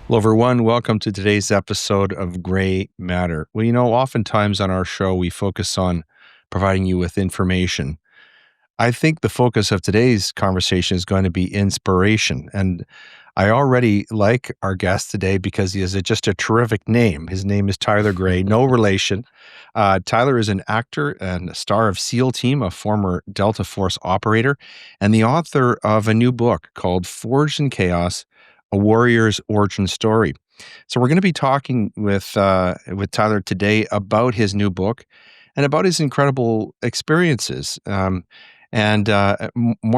Hello, everyone. Welcome to today's episode of Gray Matter. Well, oftentimes on our show, we focus on providing you with information. I think the focus of today's conversation is going to be inspiration. And I already like our guest today because he has just a terrific name. His name is Tyler Gray, no relation. Tyler is an actor and a star of SEAL Team, a former Delta Force operator, and the author of a new book called Forged in Chaos, A Warrior's Origin Story. So we're going to be talking with Tyler today about his new book and about his incredible experiences. More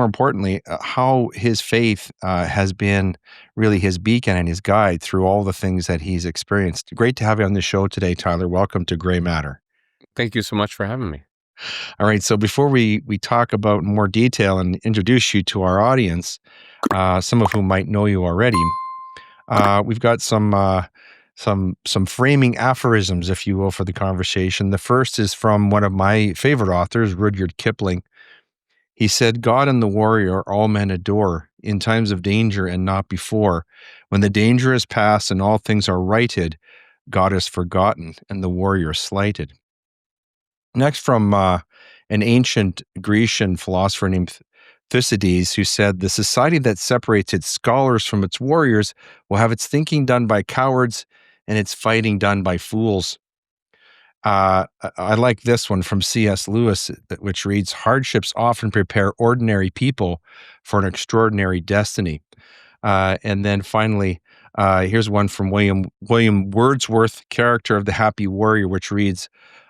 importantly, how his faith has been really his beacon and his guide through all the things that he's experienced. Great to have you on the show today, Tyler. Welcome to Gray Matter. Thank you so much for having me. All right, so before we talk about in more detail and introduce you to our audience, some of whom might know you already, we've got some framing aphorisms, if you will, for the conversation. The first is from one of my favorite authors, Rudyard Kipling. He said, God and the warrior all men adore, in times of danger and not before. When the danger is past and all things are righted, God is forgotten and the warrior slighted. Next, from an ancient Grecian philosopher named Thucydides, who said, the society that separates its scholars from its warriors will have its thinking done by cowards and its fighting done by fools. I like this one from C.S. Lewis, which reads, hardships often prepare ordinary people for an extraordinary destiny. And then finally, here's one from William Wordsworth, character of the Happy Warrior, which reads,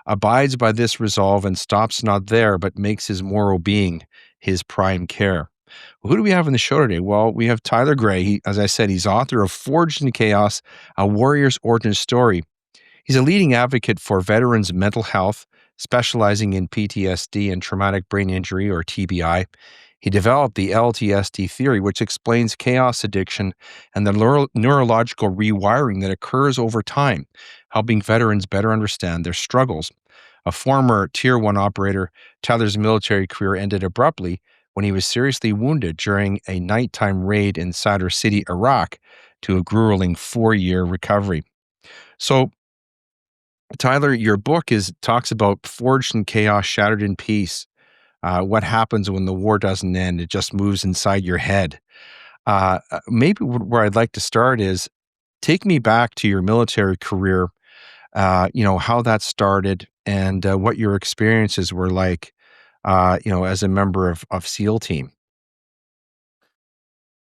abides by this resolve and stops not there, but makes his moral being his prime care. Well, who do we have in the show today? Well, we have Tyler Gray. As I said, he's author of Forged in Chaos, A Warrior's Origin Story. He's a leading advocate for veterans' mental health, specializing in PTSD and traumatic brain injury, or TBI. He developed the LTSD theory, which explains chaos addiction and the neurological rewiring that occurs over time, helping veterans better understand their struggles. A former Tier 1 operator, Tyler's military career ended abruptly when he was seriously wounded during a nighttime raid in Sadr City, Iraq, to a grueling 4-year recovery. So, Tyler, your book talks about forged in chaos, shattered in peace. What happens when the war doesn't end? It just moves inside your head. Maybe where I'd like to start is take me back to your military career. How that started and what your experiences were like. As a member of SEAL Team.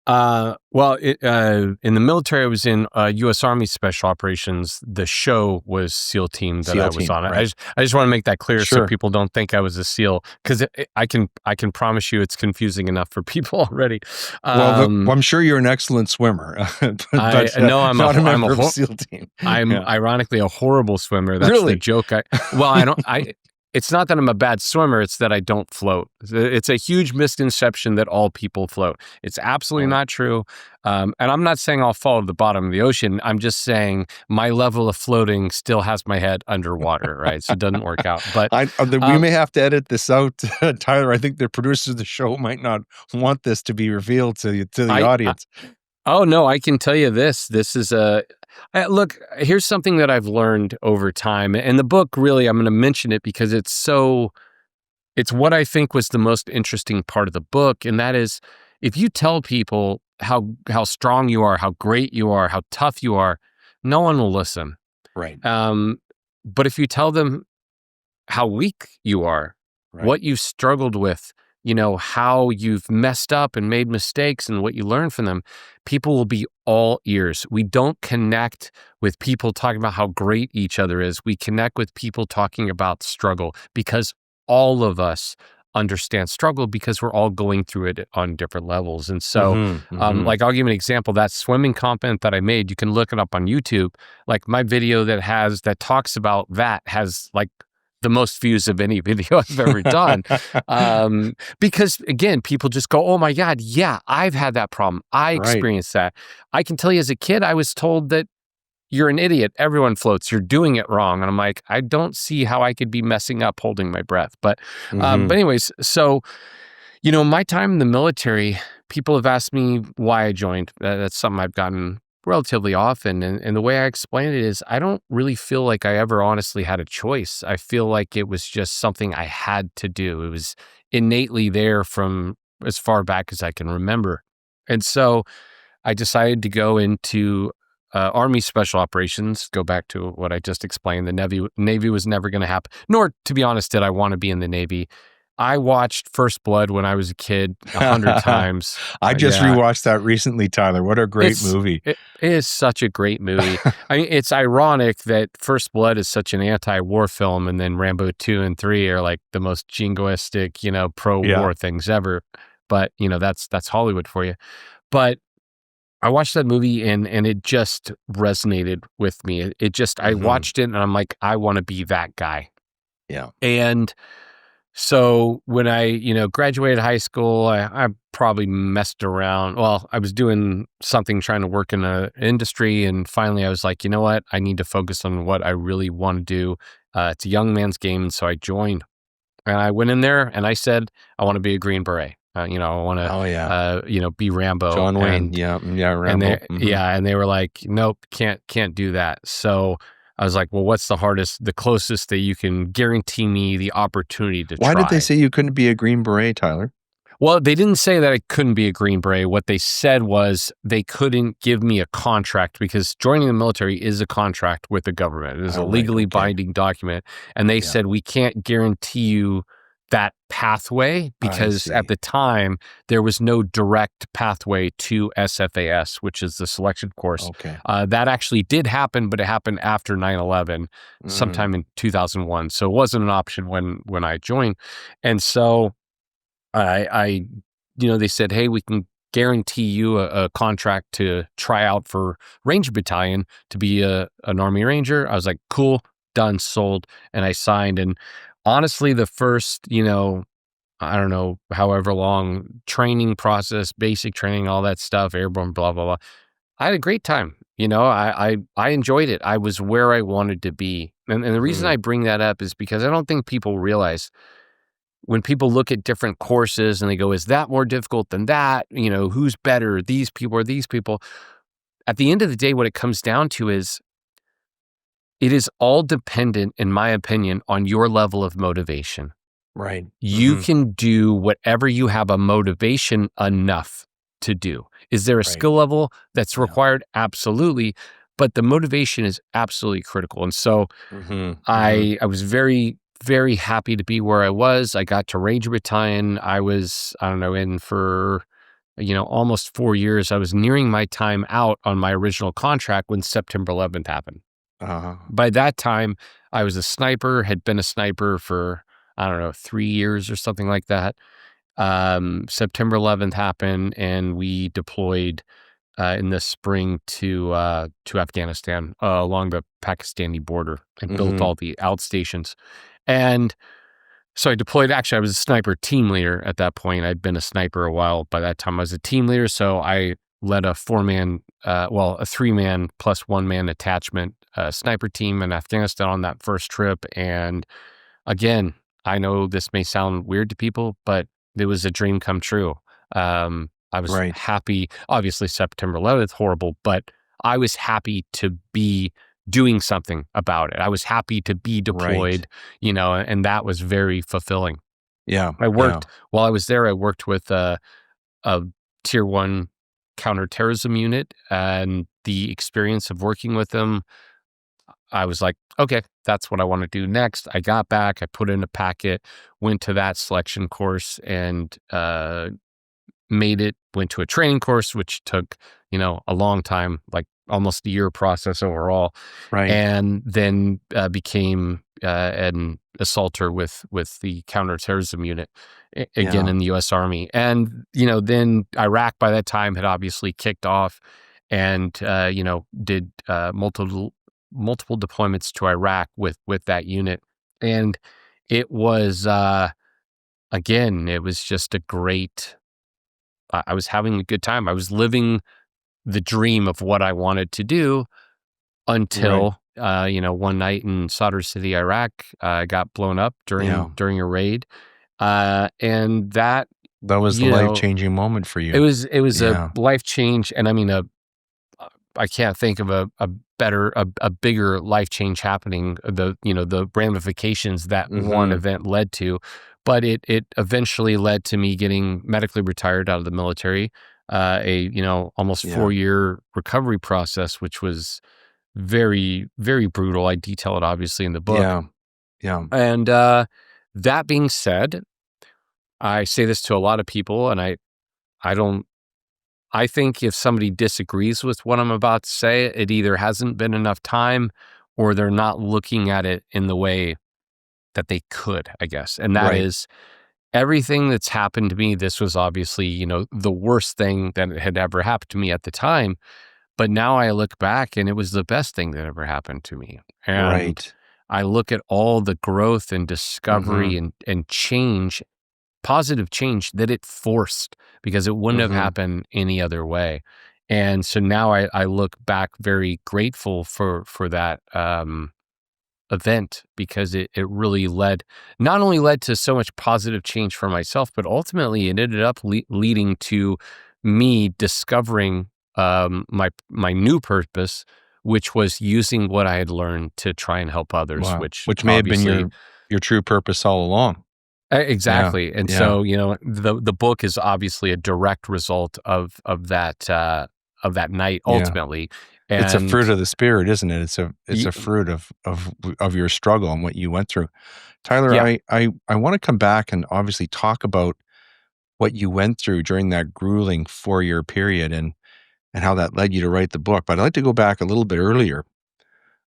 In the military, I was in U.S. Army Special Operations. The show was SEAL Team that I was on. Right. I just want to make that clear so people don't think I was a SEAL, because I can promise you it's confusing enough for people already. I'm sure you're an excellent swimmer. I'm not a member of a SEAL Team. I'm ironically a horrible swimmer. That's really the joke. It's not that I'm a bad swimmer, it's that I don't float. It's a huge misconception that all people float. It's absolutely not true. And I'm not saying I'll fall to the bottom of the ocean. I'm just saying my level of floating still has my head underwater, right? So it doesn't work out. But we may have to edit this out, Tyler. I think the producers of the show might not want this to be revealed to the audience. Oh, no, I can tell you this. This is look, here's something that I've learned over time. And the book, really, I'm going to mention it because it's what I think was the most interesting part of the book. And that is, if you tell people how strong you are, how great you are, how tough you are, no one will listen. Right. But if you tell them how weak you are, what you've struggled with, how you've messed up and made mistakes and what you learn from them, people will be all ears. We don't connect with people talking about how great each other is. We connect with people talking about struggle, because all of us understand struggle because we're all going through it on different levels. And so, like, I'll give you an example. That swimming content that I made, you can look it up on YouTube. Like, my video that talks about that has like the most views of any video I've ever done. Because again, people just go, oh my God, yeah, I've had that problem. I experienced that. I can tell you, as a kid, I was told that you're an idiot. Everyone floats. You're doing it wrong. And I'm like, I don't see how I could be messing up holding my breath. But anyways, so, my time in the military, people have asked me why I joined. That's something I've gotten relatively often. And the way I explain it is I don't really feel like I ever honestly had a choice. I feel like it was just something I had to do. It was innately there from as far back as I can remember. And so I decided to go into Army Special Operations, go back to what I just explained. The Navy was never going to happen, nor, to be honest, did I want to be in the Navy. I watched First Blood when I was a kid 100 times. I just Yeah, rewatched that recently, Tyler. What a great movie. it is such a great movie. I mean, it's ironic that First Blood is such an anti-war film, and then Rambo 2 and 3 are like the most jingoistic, Yeah. pro-war things ever. But, that's Hollywood for you. But I watched that movie and it just resonated with me. I Mhm. watched it and I'm like, I want to be that guy. Yeah. And so when I, graduated high school, I probably messed around. Well, I was doing something trying to work in an industry. And finally I was like, you know what? I need to focus on what I really want to do. It's a young man's game. And so I joined. And I went in there and I said, I want to be a Green Beret. I want to, Oh, yeah. be Rambo. John Wayne. Yeah. Yeah. And Rambo. Mhm. they were like, nope, can't do that. So I was like, well, what's the closest that you can guarantee me the opportunity to Why did they try? say you couldn't be a Green Beret, Tyler? Well, they didn't say that I couldn't be a Green Beret. What they said was they couldn't give me a contract because joining the military is a contract with the government. It is a Oh, right. legally Okay. binding document. And they Yeah. said, we can't guarantee you that pathway I because at see. the time there was no direct pathway to SFAS, which is the selection course. Okay. That actually did happen, but it happened after 9/11, Mhm. sometime in 2001. So it wasn't an option when I joined. And so I they said, hey, we can guarantee you a contract to try out for Ranger Battalion to be an Army Ranger. I was like, cool, done, sold. And I signed. And honestly, the first, I don't know, however long training process, basic training, all that stuff, airborne, blah, blah, blah. I had a great time. I enjoyed it. I was where I wanted to be. And the reason Mhm. I bring that up is because I don't think people realize when people look at different courses and they go, is that more difficult than that? Who's better, these people or these people? At the end of the day, what it comes down to is it is all dependent, in my opinion, on your level of motivation. Right. You Mhm. can do whatever you have a motivation enough to do. Is there a Right. skill level that's Yeah. required? Absolutely. But the motivation is absolutely critical. And so Mhm. Mhm. I was very, very happy to be where I was. I got to Ranger Battalion. I was, I don't know, in for, almost 4 years. I was nearing my time out on my original contract when September 11th happened. Uh-huh. By that time, I was a sniper, had been a sniper for, I don't know, 3 years or something like that. September 11th happened and we deployed in the spring to Afghanistan along the Pakistani border and built Mhm. all the outstations. And so I deployed. Actually, I was a sniper team leader at that point. I'd been a sniper a while. By that time, I was a team leader. So I led a a 3-man plus 1-man attachment sniper team in Afghanistan on that first trip. And again, I know this may sound weird to people, but it was a dream come true. I was Right. happy. Obviously, September 11th, horrible, but I was happy to be doing something about it. I was happy to be Right. deployed, and that was very fulfilling. Yeah. I Yeah. worked while I was there. I worked with a tier one counterterrorism unit, and the experience of working with them I was like, okay, that's what I want to do next. I got back, I put in a packet, went to that selection course and made it, went to a training course, which took, a long time, like almost a year process overall. Right. And then became an assaulter with the counterterrorism unit again Yeah. in the US Army. And, then Iraq by that time had obviously kicked off and, did multiple deployments to Iraq with that unit. And it was, again, it was just a great, I was having a good time. I was living the dream of what I wanted to do Right. until, one night in Sadr City, Iraq, I got blown up Yeah. during a raid. And that, That was the you know, life-changing moment for it you. was a Yeah. life change. And I mean, I can't think of a bigger life change happening, the ramifications that one Mhm. event led to. But it eventually led to me getting medically retired out of the military, almost Yeah. 4-year recovery process, which was very, very brutal. I detail it obviously in the book. Yeah. Yeah. And that being said, I say this to a lot of people, and I don't I think if somebody disagrees with what I'm about to say, it either hasn't been enough time or they're not looking at it in the way that they could, I guess. And that Right. is everything that's happened to me. This was obviously, the worst thing that had ever happened to me at the time. But now I look back and it was the best thing that ever happened to me. And Right. I look at all the growth and discovery Mhm. and change, positive change that it forced because it wouldn't have Mhm. happened any other way. And so now I look back very grateful for that event because it really not only led to so much positive change for myself, but ultimately it ended up leading to me discovering my new purpose, which was using what I had learned to try and help others, Wow. which Which may have been obviously. your true purpose all along. Yeah. Exactly, and Yeah. so, the book is obviously a direct result of that night Yeah. ultimately, It's a fruit and of the spirit, isn't it? It's y a fruit of your struggle and what you went through. Tyler, yeah, I wanna come back and obviously talk about what you went through during that grueling 4-year period and how that led you to write the book, but I'd like to go back a little bit earlier,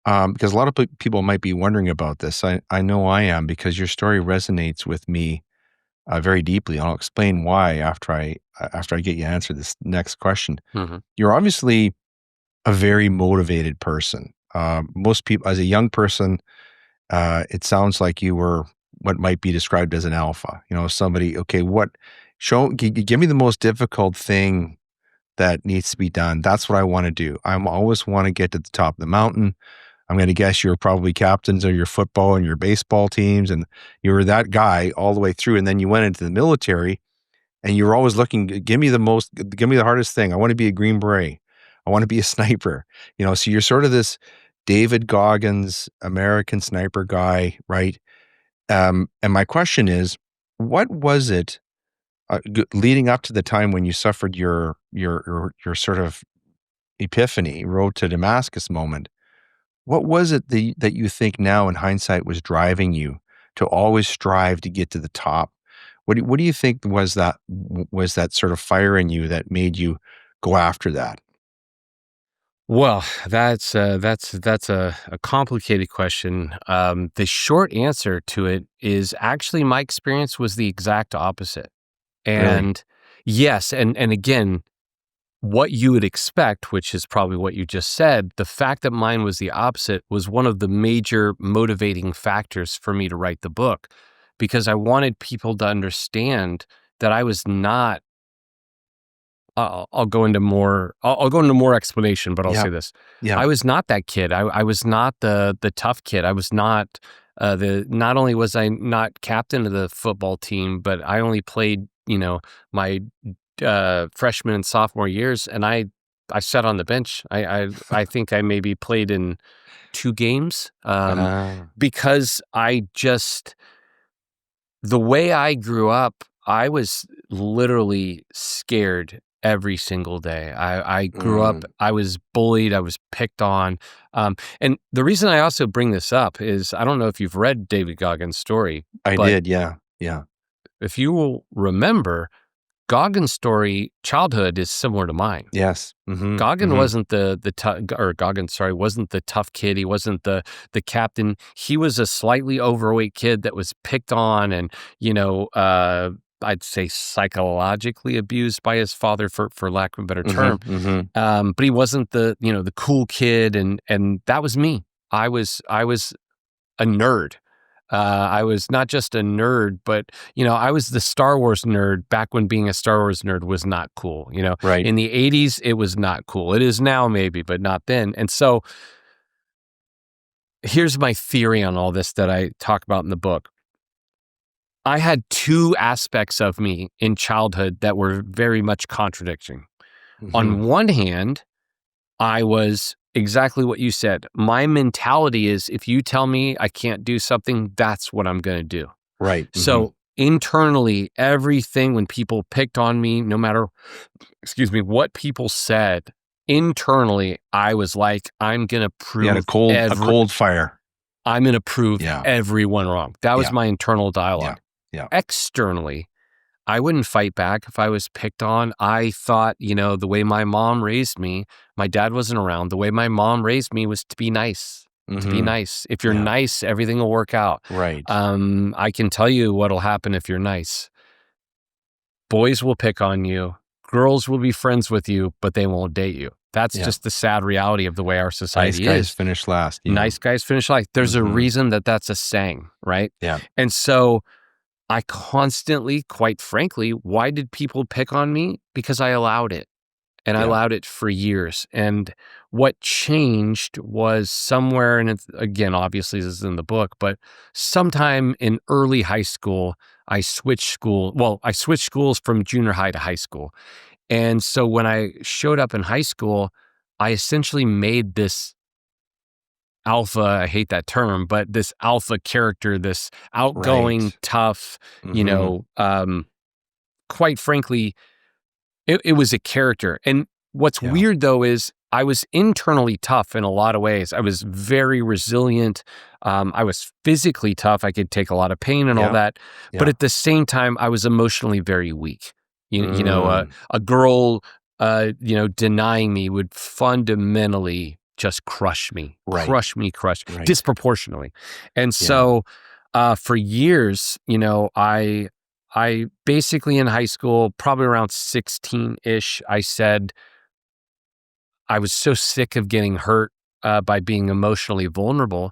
because a lot of people might be wondering about this. I know I am because your story resonates with me, very deeply, and I'll explain why after I get you to answer this next question. mhm, You're obviously a very motivated person. Most people, as a young person, it sounds like you were what might be described as an alpha. You know, somebody. Okay, give me the most difficult thing that needs to be done. That's what I want to do. I always want to get to the top of the mountain. I'm going to guess you're probably captains of your football and your baseball teams, and you were that guy all the way through. And then you went into the military, and you were always looking. Give me the hardest thing. I want to be a Green Beret. I want to be a sniper. You know, so you're sort of this David Goggins American sniper guy, right? And my question is, what was it leading up to the time when you suffered your sort of epiphany, road to Damascus moment? What was it that you think now in hindsight was driving you to always strive to get to the top? What do you think was that sort of fire in you that made you go after that? well, that's a complicated question. The short answer to it is actually my experience was the exact opposite, Really? and yes, and again, what you would expect, which is probably what you just said, the fact that mine was the opposite was one of the major motivating factors for me to write the book because I wanted people to understand that I was not. I'll go into more. I'll go into more explanation, but I'll Yeah. say this: Yeah. I was not that kid. I was not the tough kid. I was not the. Not only was I not captain of the football team, but I only played. My freshman and sophomore years, and I sat on the bench. I think I maybe played in 2 games, Ah. because I just the way I grew up, I was literally scared every single day. I grew up, Mm. I was bullied, I was picked on, and the reason I also bring this up is I don't know if you've read David Goggins' story, I but did, yeah. Yeah. if you will remember, Goggins' story childhood is similar to mine. Yes. Mhm. Goggin Mhm. wasn't the tough or Goggins, sorry, wasn't the tough kid. He wasn't the captain. He was a slightly overweight kid that was picked on and, I'd say psychologically abused by his father for lack of a better term. Mhm. Mhm. But he wasn't the cool kid and that was me. I was a nerd. I was not just a nerd, but I was the Star Wars nerd back when being a Star Wars nerd was not cool. Right. In the '80s, it was not cool. It is now, maybe, but not then. And so, here's my theory on all this that I talk about in the book. I had two aspects of me in childhood that were very much contradicting. Mhm. On one hand, I was exactly what you said. My mentality is, if you tell me I can't do something, that's what I'm going to do. Right. So internally, everything, when people picked on me, no matter, excuse me, what people said, internally, I was like, I'm going to You had a prove cold fire. I'm going to prove Yeah. everyone wrong. That was Yeah. my internal Yeah. dialogue. Yeah. Externally, I wouldn't fight back if I was picked on. I thought, the way my mom raised me, my dad wasn't around. The way my mom raised me was to be nice. To be nice. If you're Yeah. nice, everything will work out. Right. I can tell you what'll happen if you're nice. Boys will pick on you. Girls will be friends with you, but they won't date you. That's just the sad reality of the way our Nice society guys is. finish last. Yeah. Nice guys finish last. There's a reason that's a saying, right? Yeah. And so I constantly, quite frankly, why did people pick on me? Because I allowed it. And I allowed it for years. And what changed was somewhere, and it's, again, obviously this is in the book, but sometime in early high school, I switched schools from junior high to high school. And so when I showed up in high school, I essentially made this alpha, I hate that term, but this alpha character, this outgoing, Right. tough, quite frankly, it was a character. And what's weird though is I was internally tough in a lot of ways. I was very resilient. I was physically tough. I could take a lot of pain and all that. But at the same time, I was emotionally very weak. A girl, denying me would fundamentally just crush me, Right. disproportionately. And so for years, I basically in high school, probably around 16-ish, I said I was so sick of getting hurt by being emotionally vulnerable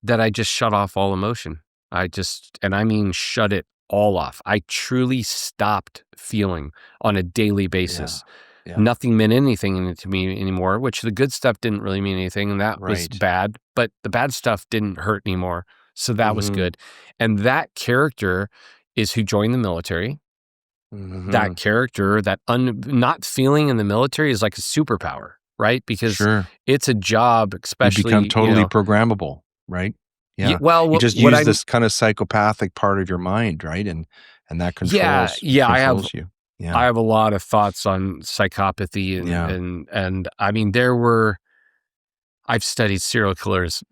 that I just shut off all emotion. And I mean shut it all off. I truly stopped feeling on a daily basis. Yeah. Nothing meant anything to me anymore, which the good stuff didn't really mean anything, and that was Right. bad. But the bad stuff didn't hurt anymore, so that was good. And that character is who joined the military. That character, not feeling in the military is like a superpower, right? Because it's a job, You especially, become totally programmable, right? Yeah. well, You just what use I'm, this kind of psychopathic part of your mind, right? And that yeah, controls I have you. I Yeah. have a lot of thoughts on psychopathy and I mean, I've studied serial killers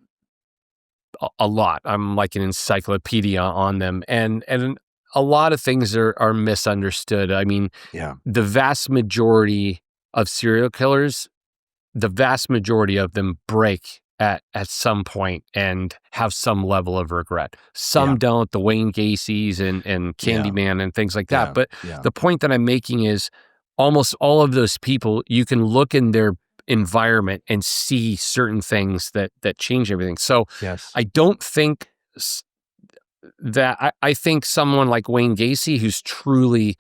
a lot. I'm like an encyclopedia on them, and a lot of things are misunderstood. I mean, the vast majority of serial killers, the vast majority of them break at some point and have some level of regret. Some don't, the Wayne Gacy's and Candyman and things like that. But the point that I'm making is almost all of those people, you can look in their environment and see certain things that change everything. So I don't think I think someone like Wayne Gacy, who's truly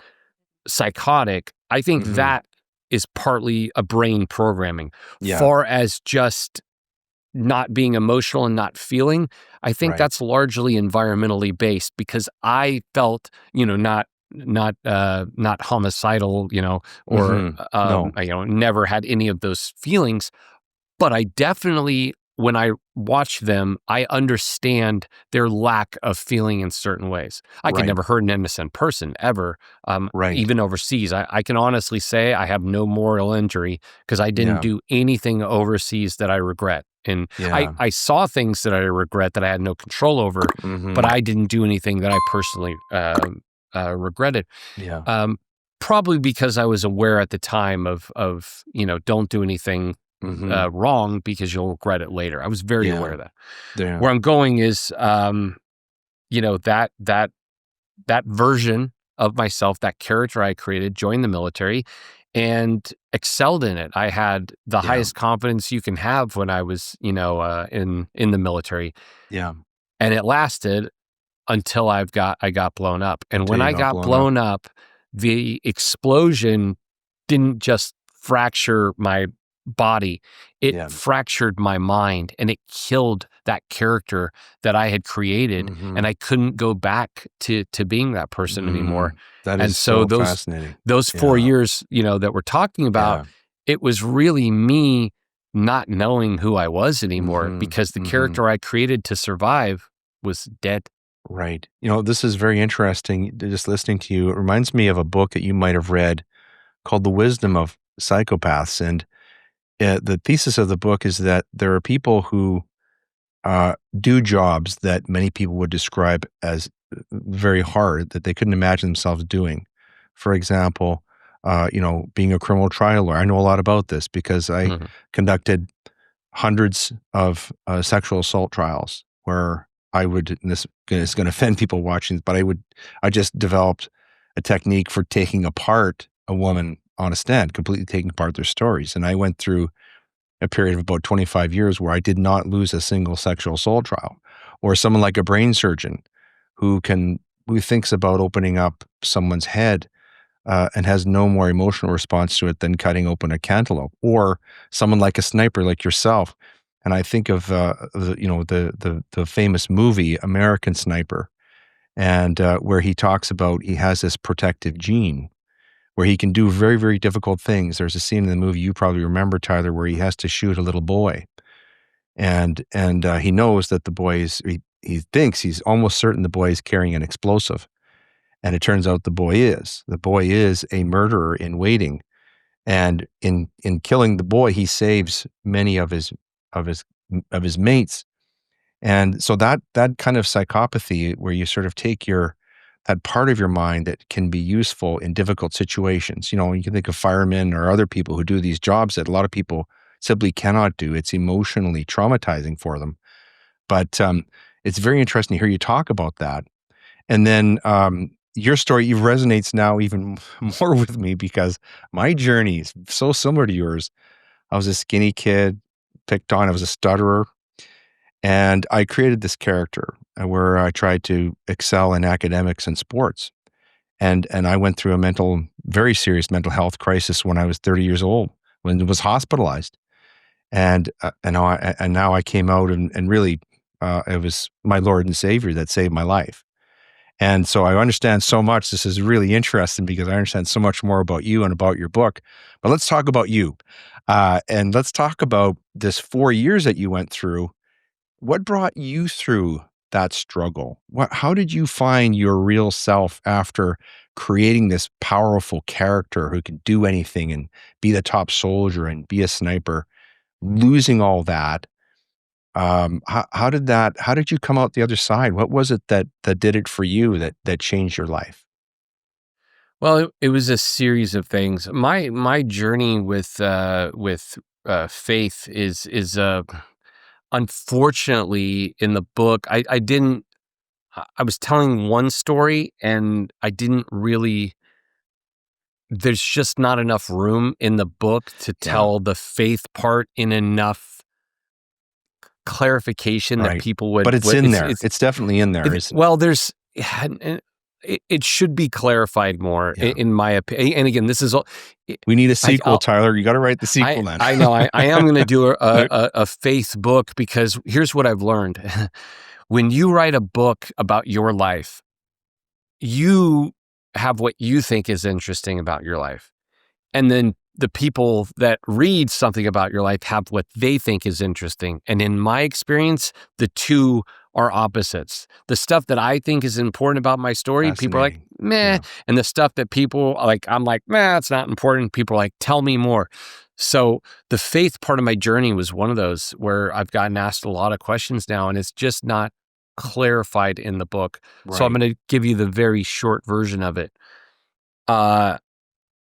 psychotic, I think that is partly a brain programming. Far as just not being emotional and not feeling, I think that's largely environmentally based, because I felt, not homicidal, or No. never had any of those feelings. But I definitely, when I watch them, I understand their lack of feeling in certain ways. I could never hurt an innocent person ever, even overseas. I can honestly say I have no moral injury because I didn't do anything overseas that I regret. And I saw things that I regret that I had no control over, but I didn't do anything that I personally regretted. Probably because I was aware at the time of don't do anything wrong because you'll regret it later. I was very aware of that. Where I'm going is, that version of myself, that character I created, joined the military and excelled in it. I had the highest confidence you can have when I was, in the military. And it lasted until I got blown up. And when I got blown up, the explosion didn't just fracture my body, it fractured my mind, and it killed that character that I had created, and I couldn't go back to being that person anymore. That And is so so fascinating. those 4 years, that we're talking about, it was really me not knowing who I was anymore Mhm, because the mhm. character I created to survive was dead. Right. This is very interesting, just listening to you. It reminds me of a book that you might have read called The Wisdom of Psychopaths, and, the thesis of the book is that there are people who, do jobs that many people would describe as very hard, that they couldn't imagine themselves doing. For example, being a criminal trial lawyer. I know a lot about this because I Mhm. conducted hundreds of sexual assault trials where I would, and this is going to offend people watching, but I just developed a technique for taking apart a woman on a stand, completely taking apart their stories. And I went through a period of about 25 years where I did not lose a single sexual assault trial. Or someone like a brain surgeon who can, who thinks about opening up someone's head and has no more emotional response to it than cutting open a cantaloupe, or someone like a sniper like yourself. And I think of the famous movie American Sniper, and where he talks about he has this protective gene where he can do very, very difficult things. There's a scene in the movie you probably remember, Tyler, where he has to shoot a little boy, and he knows that the boy is he thinks he's almost certain the boy is carrying an explosive, and it turns out the boy is a murderer in waiting, and in killing the boy, he saves many of his of his mates. And so that kind of psychopathy where you sort of take your that part of your mind that can be useful in difficult situations. You can think of firemen or other people who do these jobs that a lot of people simply cannot do. It's emotionally traumatizing for them. But it's very interesting to hear you talk about that. And then your story even resonates now even more with me because my journey is so similar to yours. I was a skinny kid, picked on. I was a stutterer, and I created this character where I tried to excel in academics and sports. And I went through a very serious mental health crisis when I was 30 years old, when I was hospitalized. And now I came out and really, it was my Lord and Savior that saved my life. And so I understand so much. This is really interesting because I understand so much more about you and about your book. But let's talk about you. And let's talk about this 4 years that you went through. What brought you through that struggle? How did you find your real self after creating this powerful character who can do anything and be the top soldier and be a sniper, losing all that? How did you come out the other side? What was it that did it for you that changed your life? Well, it was a series of things. My journey with faith is unfortunately in the book. I didn't. I was telling one story, and I didn't really. There's just not enough room in the book to Yeah, tell the faith part in enough clarification that right. people But it's would. in there. It's It's definitely in there, It, isn't it? well, there's and it should be clarified more Yeah. in my opinion. And again, this is all. We need a I sequel, Tyler. You got to write the sequel then. I know I am going to do a faith book because here's what I've learned: when you write a book about your life, you have what you think is interesting about your life. And then the people that read something about your life have what they think is interesting. And in my experience, the two are opposites. The stuff that I think is important about my story, people are like, Fascinating. meh. Yeah. And the stuff that people like, I'm like, meh, it's not important. People are like, tell me more. So the faith part of my journey was one of those where I've gotten asked a lot of questions now, and it's just not clarified in the book. So I'm Right. going to give you the very short version of it. Uh,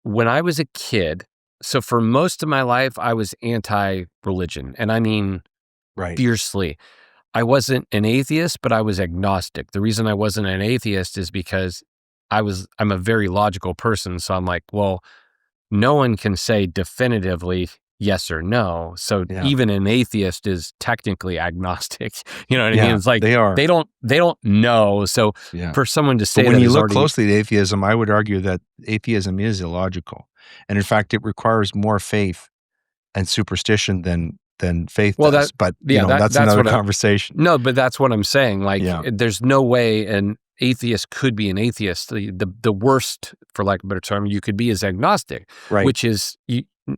when I was a kid, so for most of my life, I was anti-religion, and I mean Right. fiercely. I wasn't an atheist, but I was agnostic. The reason I wasn't an atheist is because I'm a very logical person, so I'm like, well, no one can say definitively yes or no. So Yeah. even an atheist is technically agnostic. You know what I mean? Yeah. It's like They are. they don't know. So Yeah. for someone to But say when that you is look already. closely at atheism, I would argue that atheism is illogical. And in fact, it requires more faith and superstition than faith Well, does. But, that's that's another what conversation. no, but that's what I'm saying. Like, Yeah. there's no way an atheist could be an atheist. The worst, for lack of a better term, you could be is agnostic, Right. which is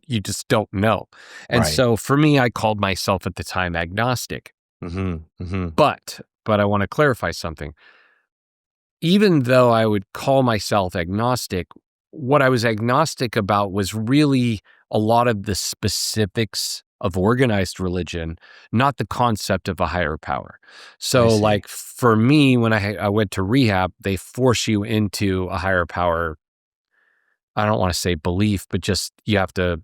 you just don't know. And Right. so for me, I called myself at the time agnostic. Mhm. Mhm. But I want to clarify something. Even though I would call myself agnostic, what I was agnostic about was really a lot of the specifics of organized religion, not the concept of a higher power. I So, see. like for me, when I went to rehab, they force you into a higher power. I don't want to say belief, but just you have to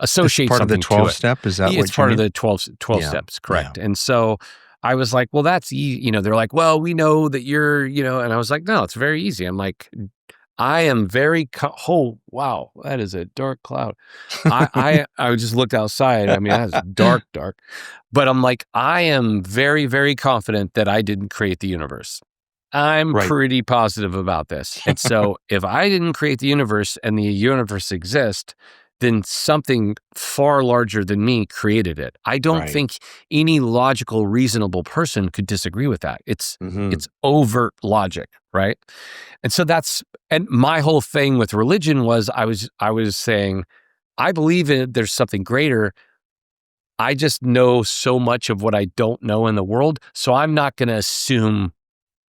This is associate part of the something to 12 it. step, is that It's what you part of mean? the twelve Yeah. steps, Yeah. correct. And so I was like, well, that's easy. They're like, well, we know that you're, and I was like, no, it's very easy. I'm like, I am very, oh, wow, that is a dark cloud. I just looked outside. I mean, that's dark, dark. But I'm like, I am very, very confident that I didn't create the universe. I'm Right. pretty positive about this. And so if I didn't create the universe and the universe exists, then something far larger than me created it. I don't Right. think any logical, reasonable person could disagree with that. It's Mhm. it's overt logic, right? And so and my whole thing with religion was I was saying, I believe there's something greater. I just know so much of what I don't know in the world. So I'm not going to assume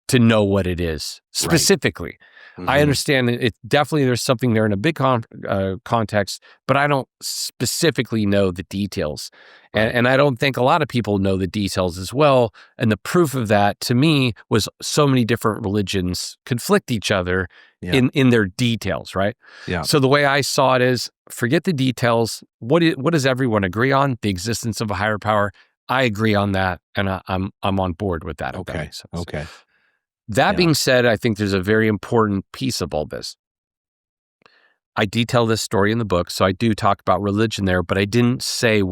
to know what it is Right. specifically. I Mhm. understand it definitely there's something there in a big context, but I don't specifically know the details. And, Right. and I don't think a lot of people know the details as well. And the proof of that to me was so many different religions conflict each other Yeah. in their details, right? Yeah. So the way I saw it is forget the details. What does everyone agree on? The existence of a higher power. I agree on that, and I'm on board with that, if that Okay. makes sense. Okay. That Yeah. being said, I think there's a very important piece of all this. I detail this story in the book, so I do talk about religion there, but I didn't say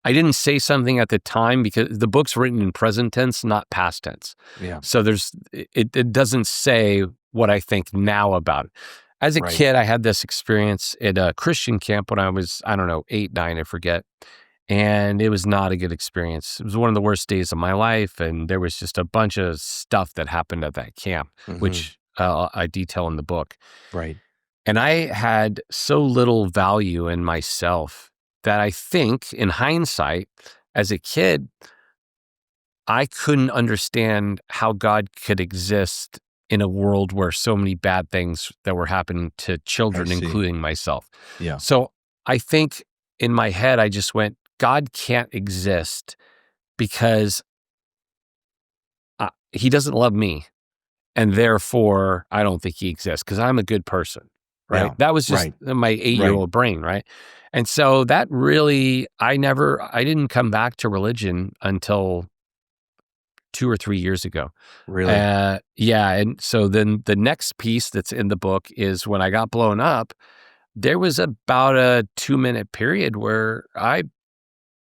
I didn't say something at the time because the book's written in present tense, not past tense. Yeah. So it doesn't say what I think now about it. As a Right. kid, I had this experience at a Christian camp when I was, I don't know, 8, 9, I forget. And it was not a good experience. It was one of the worst days of my life. And there was just a bunch of stuff that happened at that camp, Mhm. which I detail in the book. Right. And I had so little value in myself that I think, in hindsight, as a kid, I couldn't understand how God could exist in a world where so many bad things that were happening to I children, see. including myself. Yeah. So I think in my head, I just went, God can't exist because he doesn't love me. And therefore, I don't think he exists because I'm a good person. Right. Yeah. That was just Right. my 8-year Right. old brain. Right. And so that really, I didn't come back to religion until 2 or 3 years ago. Really. Yeah. And so then the next piece that's in the book is when I got blown up, there was about a 2-minute period where I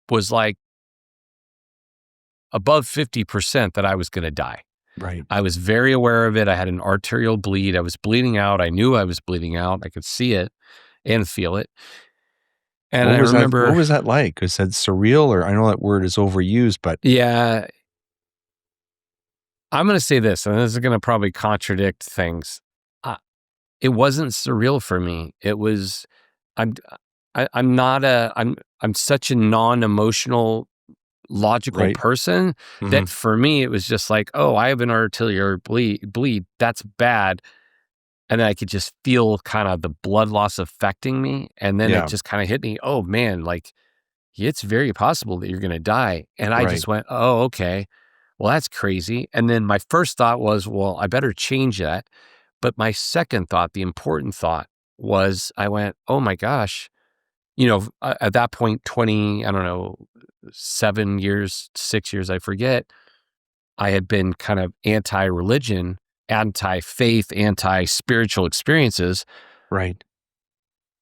was like above 50% that I was going to die. Right. I was very aware of it. I had an arterial bleed. I was bleeding out. I knew I was bleeding out. I could see it and feel it. And What I was that what remember, was that like? Is that surreal, or I know that word is overused, but yeah, I'm going to say this, and this is going to probably contradict things. Uh, it wasn't surreal for me. It was, I'm, I'm not I'm such a non-emotional, logical right? person that Mhm. for me, it was just like, oh, I have an arterial bleed. That's bad. And then I could just feel kind of the blood loss affecting me. And then it Yeah. just kind of hit me, oh man, like it's very possible that you're going to die. And I Right. just went, oh, okay. Well, that's crazy. And then my first thought was, well, I better change that. But my second thought, the important thought was, I went, oh my gosh, at that point, 20, I don't know, 7 years, 6 years, I forget, I had been kind of anti religion, anti faith, anti spiritual experiences Right.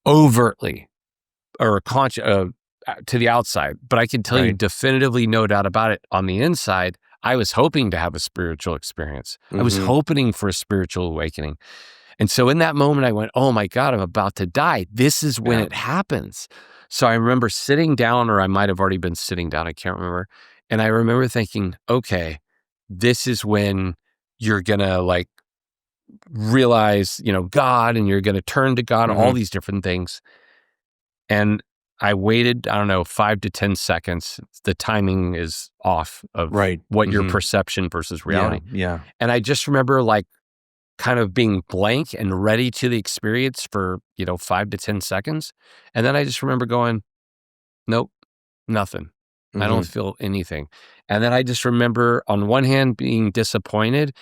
overtly or to the outside. But I can tell you Right. definitively, no doubt about it, on the inside, I was hoping to have a spiritual experience. I was Mhm. hoping for a spiritual awakening. And so in that moment, I went, oh my God, I'm about to die. This is when Yeah. it happens. So I remember sitting down, or I might have already been sitting down. I can't remember. And I remember thinking, okay, this is when you're going to like realize, God, and you're going to turn to God, all Mhm. these different things. And I waited, I don't know, 5 to 10 seconds. The timing is off of Right. what your Mhm. perception versus Yeah. reality. Yeah. And I just remember like kind of being blank and ready to the experience for, 5 to 10 seconds. And then I just remember going, nope, nothing. I don't Mhm. feel anything. And then I just remember on one hand being disappointed.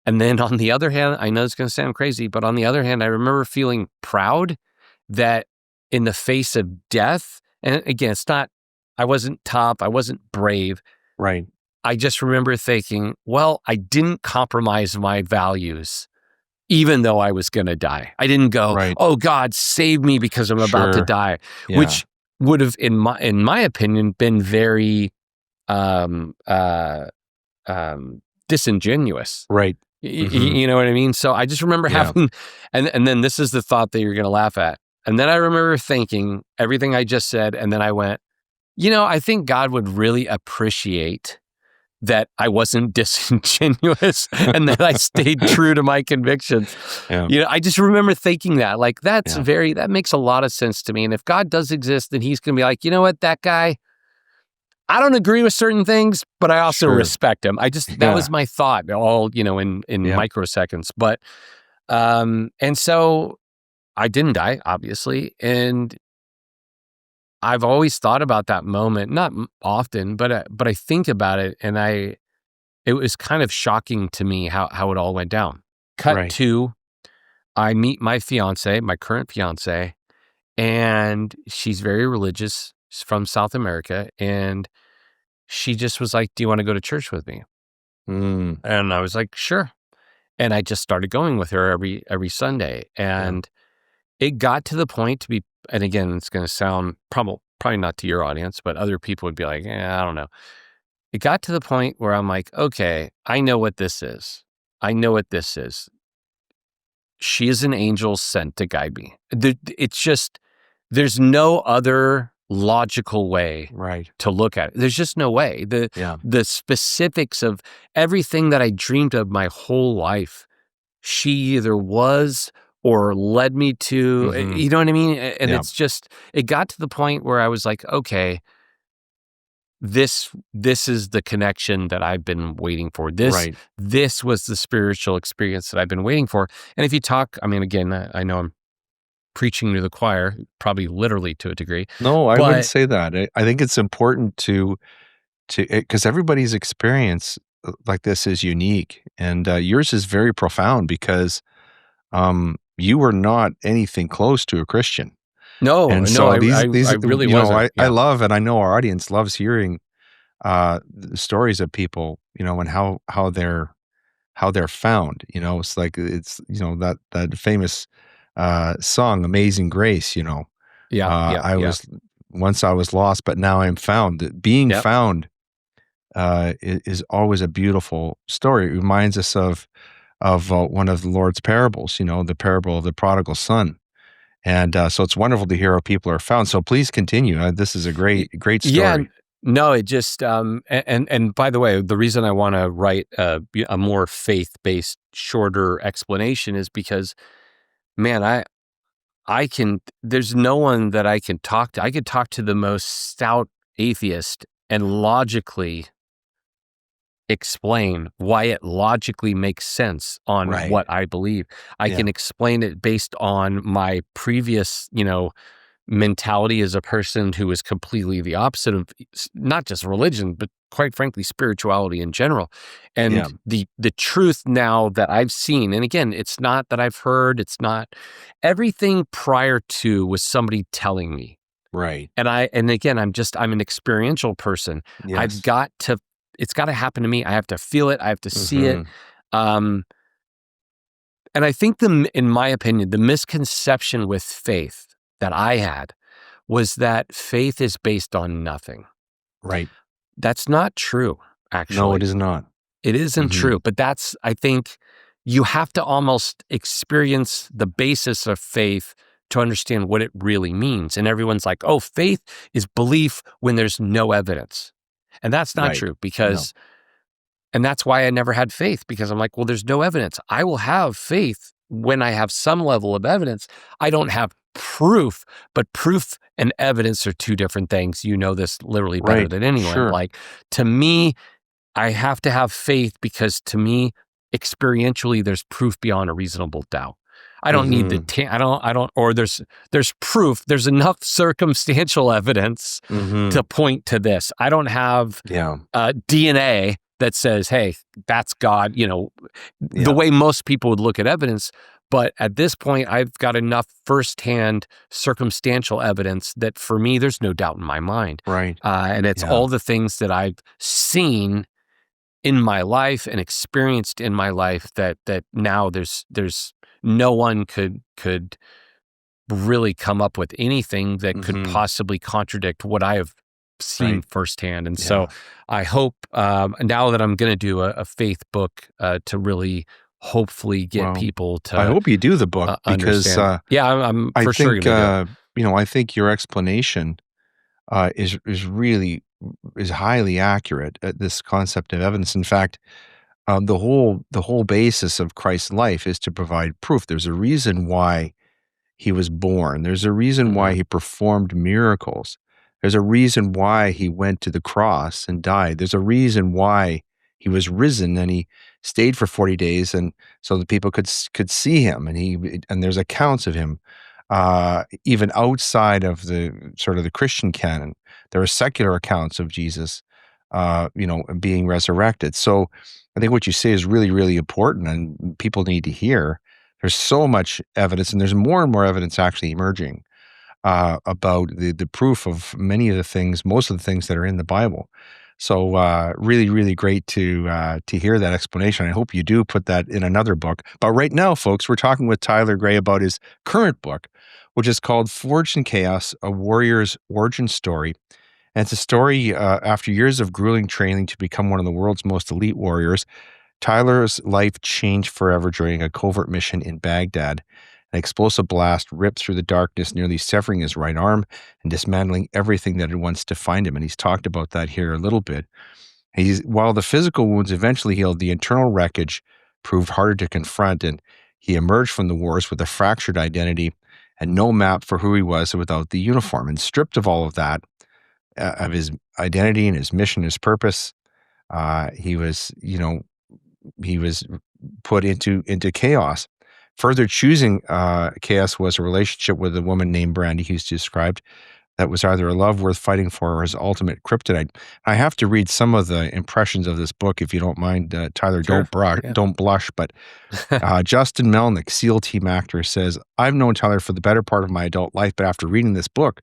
And then on the other hand, I know it's going to sound crazy, but on the other hand, I remember feeling proud that in the face of death, and again, I wasn't tough, I wasn't brave. Right. I just remember thinking, well, I didn't compromise my values, even though I was going to die. I didn't go, Right. oh God, save me because I'm about to Sure. die, Yeah. which would have, in my opinion, been very um, uh, disingenuous. Right. Mhm. You know what I mean? So I just remember Yeah. having, and then this is the thought that you're going to laugh at. And then I remember thinking everything I just said, and then I went, I think God would really appreciate that I wasn't disingenuous and that I stayed true to my convictions. Yeah. I just remember thinking that, like, Yeah. that makes a lot of sense to me. And if God does exist, then he's going to be like, you know what, that guy, I don't agree with certain things, but I also Sure. respect him. That was Yeah. my thought all, in Yep. microseconds. But, and so I didn't die, obviously. And I've always thought about that moment, not often, but I think about it, and it was kind of shocking to me how it all went down. Cut Right. to, I meet my fiance, my current fiance, and she's very religious. She's from South America, and she just was like, "Do you want to go to church with me?" Mm. And I was like, "Sure." And I just started going with her every Sunday, Yeah. and it got to the point to be, and again, it's going to sound probably not to your audience, but other people would be like, I don't know. It got to the point where I'm like, okay, I know what this is. I know what this is. She is an angel sent to guide me. It's just, there's no other logical way Right. to look at it. There's just no way. The Yeah. the specifics of everything that I dreamed of my whole life, she either was or led me to, Mhm. you know what I mean? And Yeah. it's just, it got to the point where I was like, okay, this is the connection that I've been waiting for. This Right. this was the spiritual experience that I've been waiting for. And if you talk, I mean, again, I know I'm preaching to the choir, probably literally to a degree, No, I wouldn't but say that. I think it's important to because everybody's experience like this is unique, and yours is very profound because you were not anything close to a Christian, no, and no, so I these really wasn't. I Yeah, love, and I know our audience loves hearing the stories of people, and how they're found. It's like it's that famous song "Amazing Grace." yeah, yeah, I yeah, was once I was lost, but now I'm found. Being yep, found is always a beautiful story. It reminds us of one of the Lord's parables, the parable of the prodigal son. And so it's wonderful to hear how people are found. So please continue. This is a Y- great yeah. story. No, it just and by the way, the reason I want to write a more faith based, shorter explanation is because, man, I can, there's no one that I can talk to. I could talk to the most stout atheist and logically explain why it logically makes sense on Right. what I believe. I Yeah. can explain it based on my previous, mentality as a person who is completely the opposite of not just religion, but quite frankly, spirituality in general. Yeah. And the truth now that I've seen, and again, it's not that I've heard, it's not everything prior to was somebody telling me. Right. And again, I'm an experiential person. I've Yes. got to, it's got to happen to me. I have to feel it. I have to see it. Hmm. Um, and I think in my opinion, the misconception with faith that I had was that faith is based on nothing. Right. That's not true, No, it actually. is not. It isn't Hmm. true, but I think you have to almost experience the basis of faith to understand what it really means. And everyone's like, oh, faith is belief when there's no evidence. And that's not Right. true No. and that's why I never had faith because I'm like, well, there's no evidence. I will have faith when I have some level of evidence. I don't have proof, but proof and evidence are two different things. You know this literally better Right. than anyone. Sure. Like, to me, I have to have faith because to me, experientially, there's proof beyond a reasonable doubt. I don't need Mhm. or there's proof. There's enough circumstantial evidence to Mhm. point to this. I don't have Yeah. DNA that says, hey, that's God, the Yeah. way most people would look at evidence. But at this point, I've got enough firsthand circumstantial evidence that for me, there's no doubt in my mind. Right. And it's Yeah. all the things that I've seen in my life and experienced in my life that now there's no one could really come up with anything that could Mhm. possibly contradict what I have seen Right. firsthand. And so Yeah. I hope now that I'm going to do a faith book to really hopefully get Well, people I to hope you do the book because understand. Yeah, I'm I for sure think going to do it. I think your explanation is really is highly accurate at this concept of evidence. In fact, the whole basis of Christ's life is to provide proof. There's a reason why he was born. There's a reason why Hmm. he performed miracles. There's a reason why he went to the cross and died. There's a reason why he was risen and he stayed for 40 days and so that people could see him and there's accounts of him even outside of the sort of the Christian canon. There are secular accounts of Jesus being resurrected. So I think what you say is really, really important and people need to hear. There's so much evidence, and there's more and more evidence actually emerging about the proof of many of the things, most of the things that are in the Bible. So really, really great to hear that explanation. I hope you do put that in another book. But right now, folks, we're talking with Tyler Gray about his current book, which is called Forged in Chaos: A Warrior's Origin Story. And it's a story after years of grueling training to become one of the world's most elite warriors. Tyler's life changed forever during a covert mission in Baghdad. An explosive blast ripped through the darkness, nearly severing his right arm and dismantling everything that had once defined him. And he's talked about that here a little bit. While the physical wounds eventually healed, the internal wreckage proved harder to confront, and he emerged from the wars with a fractured identity and no map for who he was without the uniform. And stripped of all of that, of his identity and his mission, his purpose, he was, he was put into chaos. Further choosing chaos was a relationship with a woman named Brandy, who's described, that was either a love worth fighting for or his ultimate kryptonite. I have to read some of the impressions of this book, if you don't mind, Tyler. Sure. Yeah. Don't blush. But Justin Melnick, SEAL Team actor, says, "I've known Tyler for the better part of my adult life, but after reading this book,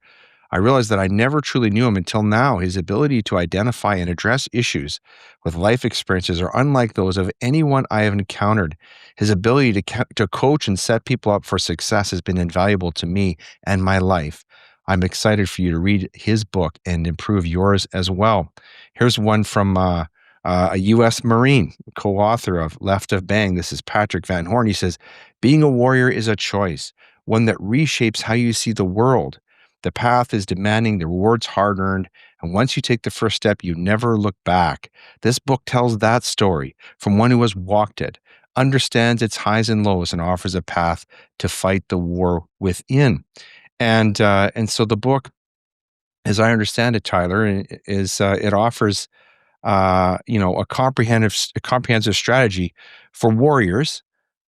I realized that I never truly knew him until now. His ability to identify and address issues with life experiences are unlike those of anyone I have encountered. His ability to coach and set people up for success has been invaluable to me and my life. I'm excited for you to read his book and improve yours as well." Here's one from a U.S. Marine, co-author of Left of Bang. This is Patrick Van Horn. He says, "Being a warrior is a choice, one that reshapes how you see the world. The path is demanding, the reward's hard earned, and once you take the first step, you never look back. This book tells that story from one who has walked it, understands its highs and lows, and offers a path to fight the war within." And so the book, as I understand it, Tyler, is it offers a comprehensive strategy for warriors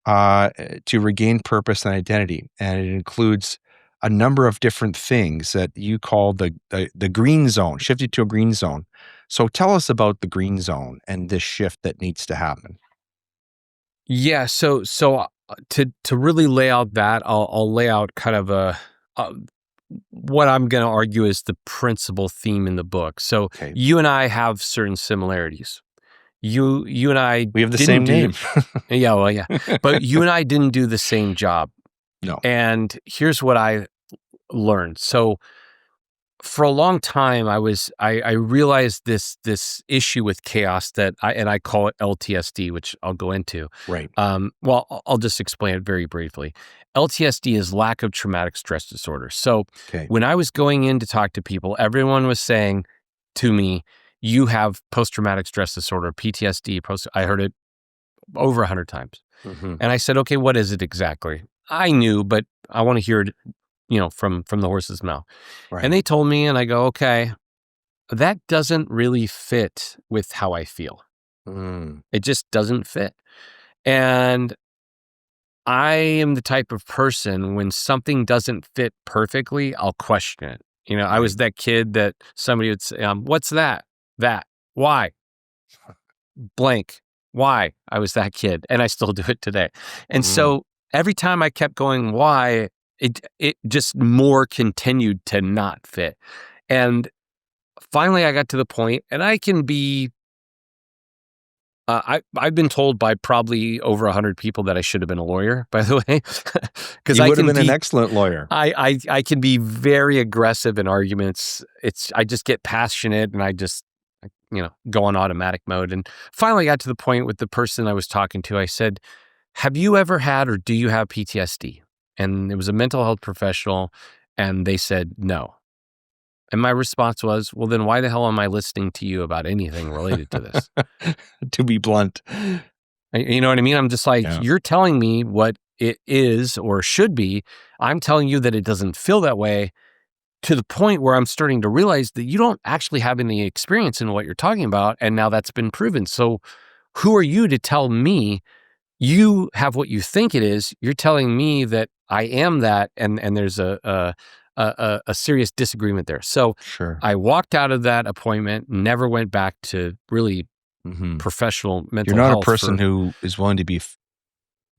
to regain purpose and identity, and it includes a number of different things that you call the green zone, shifted to a green zone. So tell us about the green zone and this shift that needs to happen. Yeah, to really lay out that, I'll lay out kind of a what I'm going to argue is the principal theme in the book. So Okay, you and I have certain similarities. You and I we have the didn't same do name. yeah, well, yeah, but you and I didn't do the same job. No, And here's what I learned. So for a long time, I realized this issue with chaos that I call it LTSD, which I'll go into. right. Well, I'll just explain it very briefly. LTSD is lack of traumatic stress disorder. So Okay. when I was going in to talk to people, everyone was saying to me, "You have post traumatic stress disorder, PTSD." I heard it over 100 times, Hmm. and I said, "Okay, what is it exactly?" I knew, but I want to hear it from the horse's mouth. And Right. they told me, and I go, okay, that doesn't really fit with how I feel. Mm. It just doesn't fit. And I am the type of person, when something doesn't fit perfectly, I'll question it. I Right. was that kid that somebody would say, what's that? That. Why? Blank. Why? I was that kid, and I still do it today. And Mhm. so every time I kept going, why, it just more continued to not fit. And finally I got to the point, and I can be I've been told by probably over 100 people that I should have been a lawyer, by the way, because You I would have can been an be excellent lawyer. I can be very aggressive in arguments. I just get passionate, and I just go on automatic mode. And finally got to the point with the person I was talking to. I said, "Have you ever had, or do you have PTSD?" And it was a mental health professional, and they said no. And my response was, "Well, then why the hell am I listening to you about anything related to this?" To be blunt. You know what I mean? I'm just like, Yeah. you're telling me what it is or should be. I'm telling you that it doesn't feel that way, to the point where I'm starting to realize that you don't actually have any experience in what you're talking about. And now that's been proven. So who are you to tell me you have what you think it is? You're telling me that I am that. And there's a serious disagreement there. So Sure. I walked out of that appointment, never went back to really Mhm. professional You're mental not a health person for who is willing to be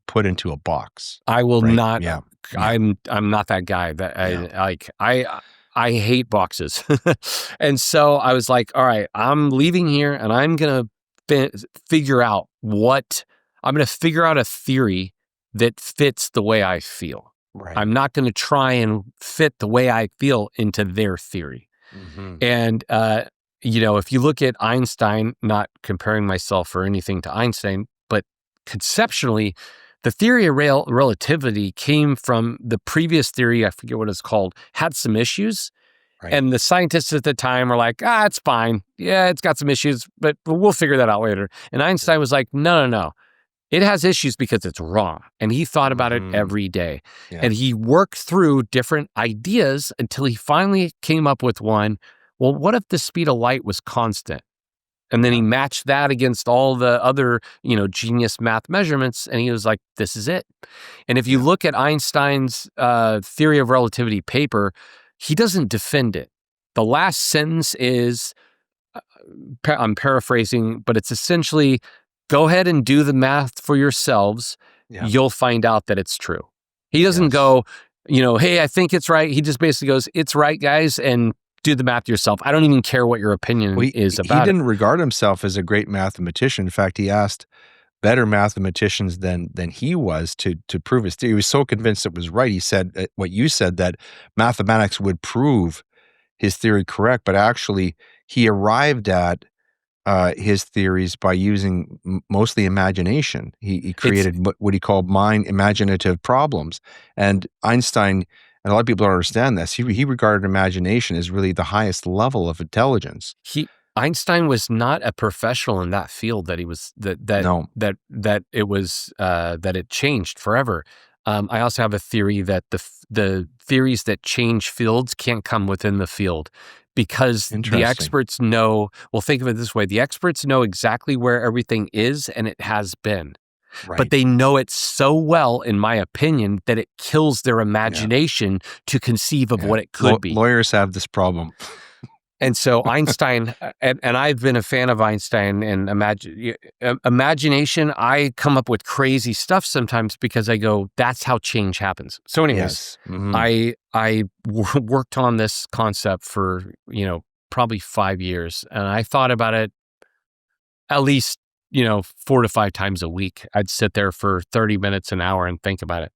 put into a box, I will right? not. Yeah. Yeah. I'm not that guy. That I Yeah. like. I hate boxes, and so I was like, all right, I'm leaving here, and I'm gonna figure out what I'm gonna figure out a theory that fits the way I feel. Right. I'm not gonna try and fit the way I feel into their theory. Mhm. And if you look at Einstein, not comparing myself or anything to Einstein, but conceptually, the theory of relativity came from the previous theory, I forget what it's called, had some issues. Right. And the scientists at the time were like, it's fine. Yeah, it's got some issues, but we'll figure that out later. And Yeah. Einstein was like, no, no, no. It has issues because it's wrong. And he thought about it Mhm. every day. Yeah. And he worked through different ideas until he finally came up with one. Well, what if the speed of light was constant? And then he Yeah. matched that against all the other, genius math measurements. And he was like, this is it. And if you Yeah. look at Einstein's theory of relativity paper, he doesn't defend it. The last sentence is, I'm paraphrasing, but it's essentially, go ahead and do the math for yourselves. Yeah. You'll find out that it's true. He doesn't Yes. go, hey, I think it's right. He just basically goes, it's right, guys, and do the math yourself. I don't even care what your Well, opinion is he about it. didn't regard himself as a great mathematician. In fact, he asked better mathematicians than he was to prove his theory. He was so convinced it was right. He said what you said, that mathematics would prove his theory correct, but actually he arrived at his theories by using mostly imagination. He It's created what he called mind imaginative problems. And Einstein, and a lot of people don't understand this, he regarded imagination as really the highest level of intelligence. he Einstein was not a professional in that field, that he was No, that it was that it changed forever. I also have a theory that the theories that change fields can't come within the field, because the interesting. experts know. Well, think of it this way: the experts know exactly where everything is, and it has been. But Right. they know it so well, in my opinion, that it kills their Yeah. imagination to conceive of Yeah. what it could be. Lawyers have this problem. And so Einstein, and I've been a fan of Einstein and imagination. I come up with crazy stuff sometimes because I go, that's how change happens. So anyways, Yes. Mhm. I worked on this concept for, probably 5 years, and I thought about it at least, 4 to 5 times a week. I'd sit there for 30 minutes, an hour, and think about it.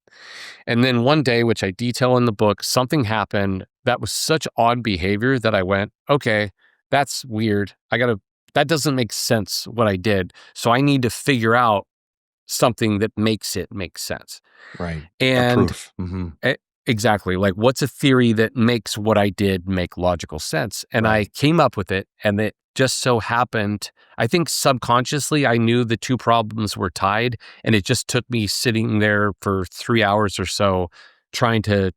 And then one day, which I detail in the book, something happened that was such odd behavior that I went, okay, that's weird. That doesn't make sense what I did. So I need to figure out something that makes it make sense. Right. A And proof. Mhm. exactly, like, what's a theory that makes what I did make logical sense? And I Right. came up with it, and it just so happened, I think subconsciously I knew the two problems were tied, and it just took me sitting there for 3 hours or so trying to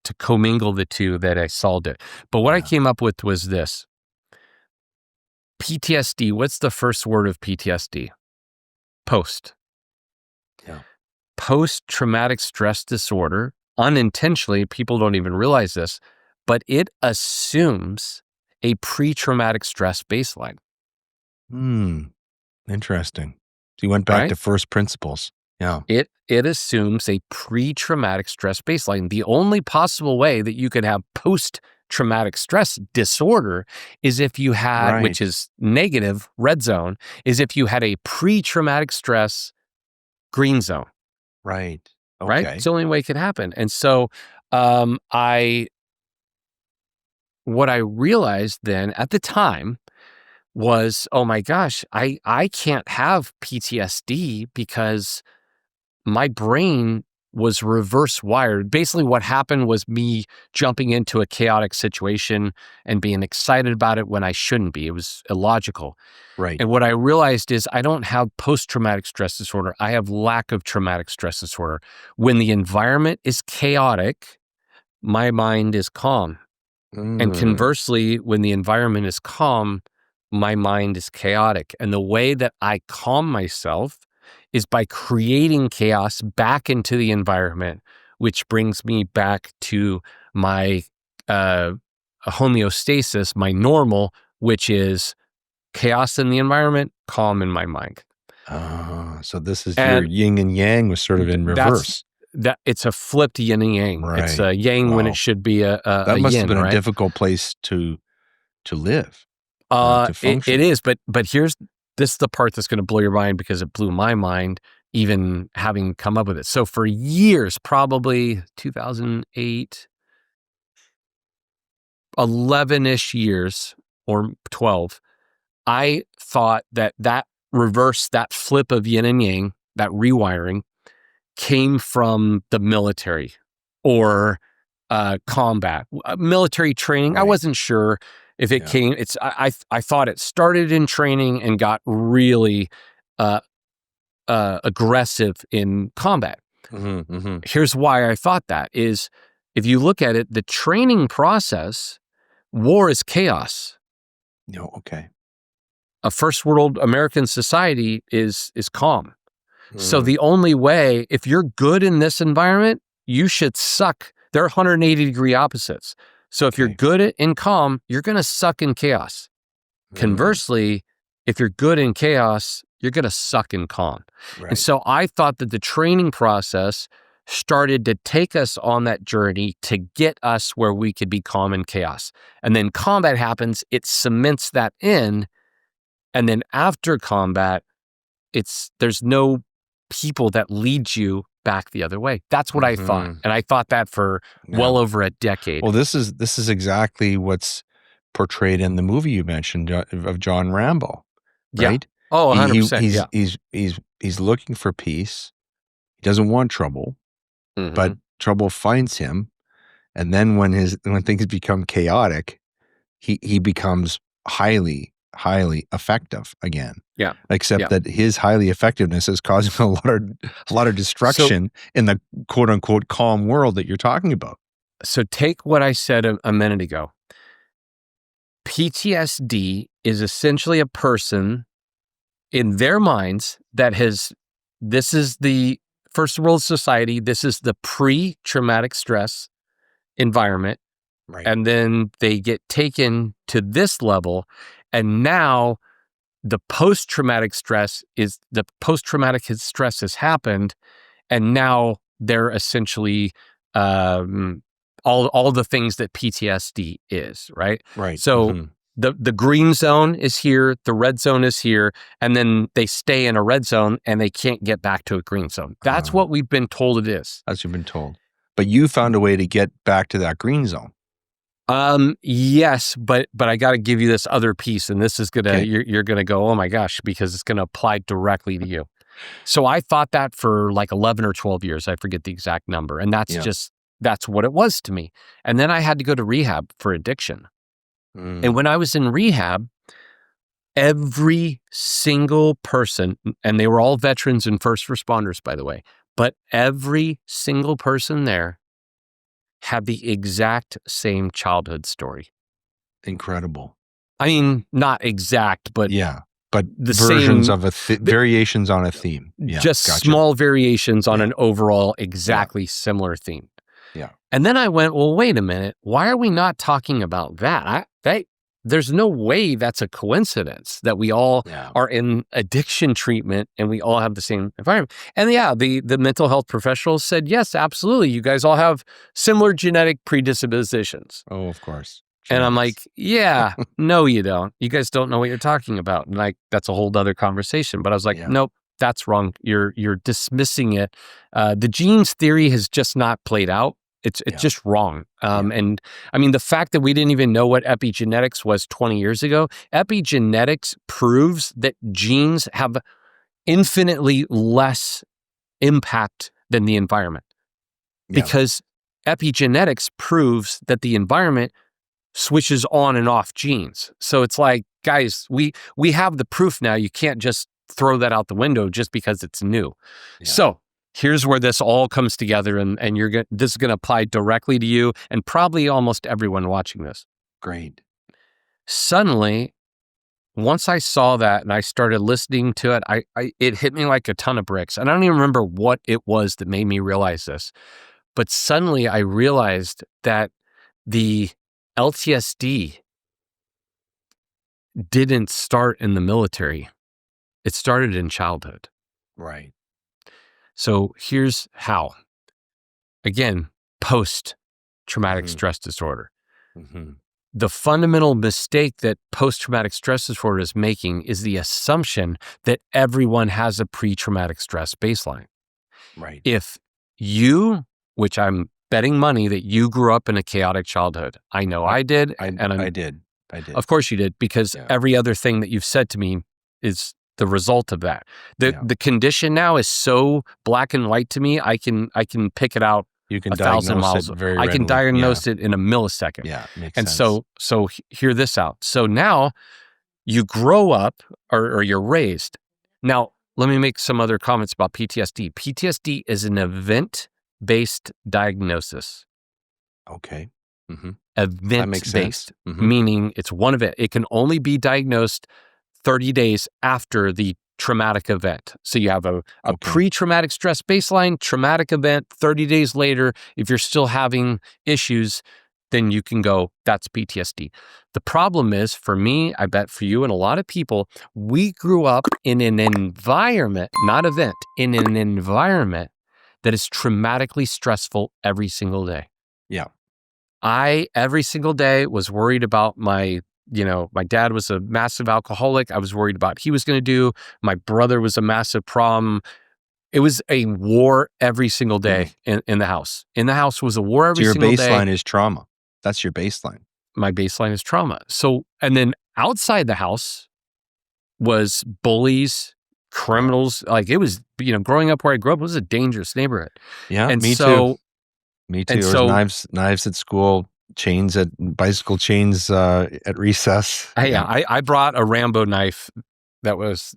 to commingle the two that I solved it. But what I came up with was this. PTSD, what's the first word of PTSD? Post. Yeah. Post-traumatic stress disorder, unintentionally, people don't even realize this, but it assumes a pre-traumatic stress baseline. Interesting. So you went back to first principles. Yeah. It assumes a pre-traumatic stress baseline. The only possible way that you could have post-traumatic stress disorder is if you had, which is negative, red zone, is if you had a pre-traumatic stress green zone. Right. Okay. Right? It's the only way it could happen. And so what I realized then at the time was, oh my gosh, I can't have PTSD because my brain was reverse wired. Basically, what happened was me jumping into a chaotic situation and being excited about it when I shouldn't be. It was illogical. Right. And what I realized is I don't have post-traumatic stress disorder. I have lack of traumatic stress disorder. When the environment is chaotic, my mind is calm. And conversely, when the environment is calm, my mind is chaotic. And the way that I calm myself is by creating chaos back into the environment, which brings me back to my homeostasis, my normal, which is chaos in the environment, calm in my mind. So this is your yin and yang was sort of in reverse. It's a flipped yin and yang. Right. It's a yang when it should be a that must yin, have been right? a difficult place to live. To function. It is, but this is the part that's going to blow your mind because it blew my mind, even having come up with it. So for years, probably 2008, 11-ish years or 12, I thought that reverse, that flip of yin and yang, that rewiring came from the military or combat, military training. I wasn't sure if it came. I thought it started in training and got really aggressive in combat. Here's why I thought that is, if you look at it, the training process, war is chaos. Okay. A first world American society is calm. So the only way, if you're good in this environment, you should suck. They're 180-degree opposites. So if you're good in calm, you're going to suck in chaos. Conversely, if you're good in chaos, you're going to suck in calm. And so I thought that the training process started to take us on that journey to get us where we could be calm in chaos. And then combat happens, it cements that in. And then after combat, there's no people that lead you back the other way. That's what I thought. And I thought that for well over a decade. Well, this is exactly what's portrayed in the movie you mentioned of John Rambo, right? Yeah. Oh, 100%. He's looking for peace. He doesn't want trouble, but trouble finds him. And then when things become chaotic, he becomes highly effective again. Yeah. Except that his highly effectiveness is causing a lot of destruction in the quote unquote calm world that you're talking about. So take what I said a minute ago. PTSD is essentially a person in their minds that this is the first world society, this is the pre-traumatic stress environment. Right. And then they get taken to this level, and now the post-traumatic stress has happened, and now they're essentially all the things that PTSD is, right? Right. So the green zone is here, the red zone is here, and then they stay in a red zone and they can't get back to a green zone. That's what we've been told it is. As you've been told. But you found a way to get back to that green zone. Yes, but I got to give you this other piece, and this is you're gonna go, oh my gosh, because it's gonna apply directly to you. So I thought that for like 11 or 12 years, I forget the exact number, and that's what it was to me. And then I had to go to rehab for addiction. And when I was in rehab, every single person, and they were all veterans and first responders, by the way, but every single person there have the exact same childhood story. Incredible. I mean, not exact, but but the versions same, of variations on a theme. Yeah, just gotcha. small variations on an overall exactly similar theme. Yeah. And then I went, well, wait a minute. Why are we not talking about that? There's no way that's a coincidence that we all are in addiction treatment and we all have the same environment. And the mental health professionals said, yes, absolutely. You guys all have similar genetic predispositions. Oh, of course. And I'm like, yeah, no, you don't. You guys don't know what you're talking about. And like, that's a whole other conversation. But I was like, nope, that's wrong. You're dismissing it. The genes theory has just not played out. It's just wrong. And I mean, the fact that we didn't even know what epigenetics was 20 years ago, epigenetics proves that genes have infinitely less impact than the environment. Because epigenetics proves that the environment switches on and off genes. So it's like, guys, we have the proof now. You can't just throw that out the window just because it's new. So here's where this all comes together, and this is going to apply directly to you and probably almost everyone watching this. Great. Suddenly, once I saw that and I started listening to it, it hit me like a ton of bricks. And I don't even remember what it was that made me realize this. But suddenly I realized that the LTSD didn't start in the military. It started in childhood. Right. So here's how. Again, post-traumatic stress disorder. Mm-hmm. The fundamental mistake that post-traumatic stress disorder is making is the assumption that everyone has a pre-traumatic stress baseline. Right. If you, which I'm betting money that you grew up in a chaotic childhood. I know I did. I did. Of course you did, because every other thing that you've said to me is the result of that. The condition now is so black and white to me. I can pick it out. You can 1,000 miles. it very I can readily. diagnose it in a millisecond. Yeah, makes and sense. so hear this out. So now you grow up or you're raised. Now, let me make some other comments about PTSD. PTSD is an event-based diagnosis. Okay. Mm-hmm. Event-based, meaning it's one event. It can only be diagnosed 30 days after the traumatic event. So you have a pre-traumatic stress baseline, traumatic event, 30 days later, if you're still having issues, then you can go, that's PTSD. The problem is, for me, I bet for you and a lot of people, we grew up in an environment, not event, in an environment that is traumatically stressful every single day. Yeah. I, every single day, was worried about my dad was a massive alcoholic. I was worried about what he was going to do. My brother was a massive problem. It was a war every single day in the house. In the house was a war every single day. So your baseline is trauma. That's your baseline. My baseline is trauma. So, and then outside the house was bullies, criminals. Like, it was, growing up where I grew up, it was a dangerous neighborhood. Yeah, and me too. Me too. There was knives at school, bicycle chains at recess. I brought a Rambo knife that was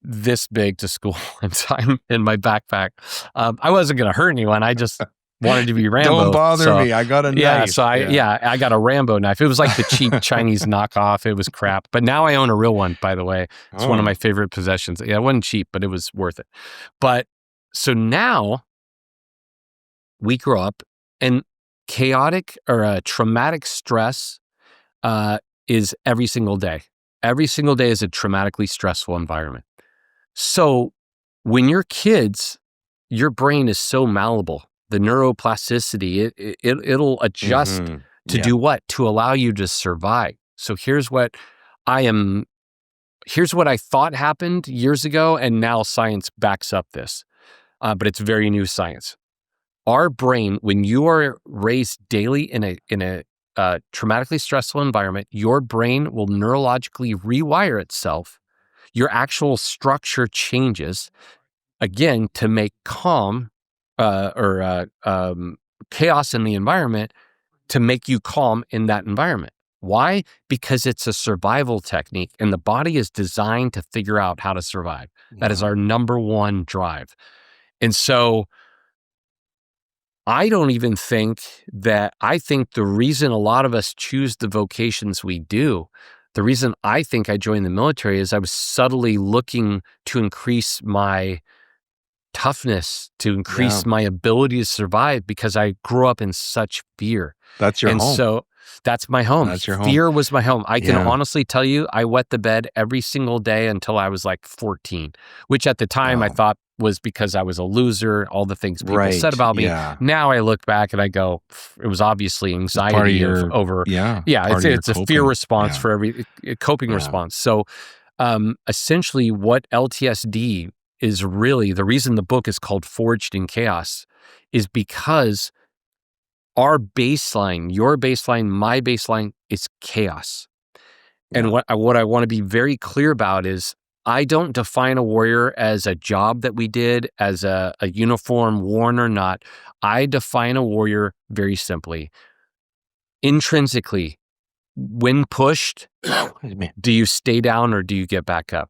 this big to school one time in my backpack. I wasn't going to hurt anyone. I just wanted to be Rambo. Don't bother me. I got a knife. Yeah, so I got a Rambo knife. It was like the cheap Chinese knockoff. It was crap. But now I own a real one, by the way. It's one of my favorite possessions. Yeah, it wasn't cheap, but it was worth it. But so now we grow up, and chaotic or traumatic stress is every single day. Every single day is a traumatically stressful environment. So when you're kids, your brain is so malleable. The neuroplasticity, it'll adjust to do what? To allow you to survive. So here's what I thought happened years ago, and now science backs up this. But it's very new science. Our brain, when you are raised daily in a traumatically stressful environment, your brain will neurologically rewire itself. Your actual structure changes, again, to make calm chaos in the environment, to make you calm in that environment. Why? Because it's a survival technique, and the body is designed to figure out how to survive. That is our number one drive. And so I don't even think that, I think the reason a lot of us choose the vocations we do, the reason I think I joined the military is I was subtly looking to increase my toughness, to increase my ability to survive, because I grew up in such fear. That's your And home. so that's my home. That's your home. Fear was my home. I can Yeah. honestly tell you, I wet the bed every single day until I was like 14, which at the time I Wow. thought was because I was a loser, all the things people said Right. about me. Yeah. Now I look back and I go, it was obviously It's part of anxiety of your over. yeah. Yeah, Part of your it's a fear coping. response Yeah. for every coping Yeah. response. So essentially what LTSD is really, the reason the book is called Forged in Chaos is because our baseline, your baseline, my baseline is chaos. And Yeah. what I want to be very clear about is I don't define a warrior as a job that we did, as a uniform worn or not. I define a warrior very simply. Intrinsically, when pushed, do you stay down or do you get back up?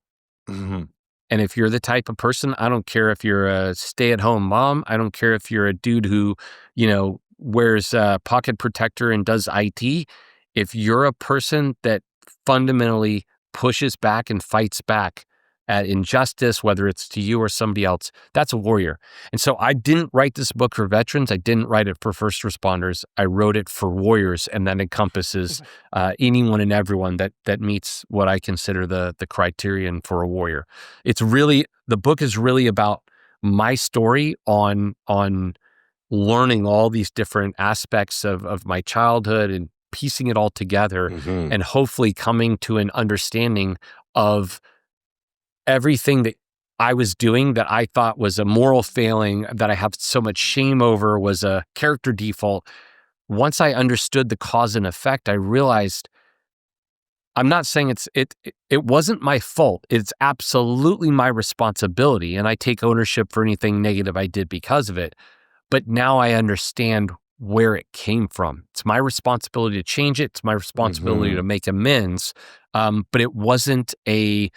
Mm-hmm. And if you're the type of person, I don't care if you're a stay-at-home mom, I don't care if you're a dude who, wears a pocket protector and does IT. If you're a person that fundamentally pushes back and fights back at injustice, whether it's to you or somebody else, that's a warrior. And so I didn't write this book for veterans. I didn't write it for first responders. I wrote it for warriors, and that encompasses anyone and everyone that meets what I consider the criterion for a warrior. It's really, the book is really about my story on learning all these different aspects of my childhood and piecing it all together, Mm-hmm. and hopefully coming to an understanding of everything that I was doing that I thought was a moral failing, that I have so much shame over, was a character default. Once I understood the cause and effect, I realized I'm not saying it wasn't my fault. It's absolutely my responsibility, and I take ownership for anything negative I did because of it. But now I understand where it came from. It's my responsibility to change it. It's my responsibility to Mm-hmm. make amends. But it wasn't a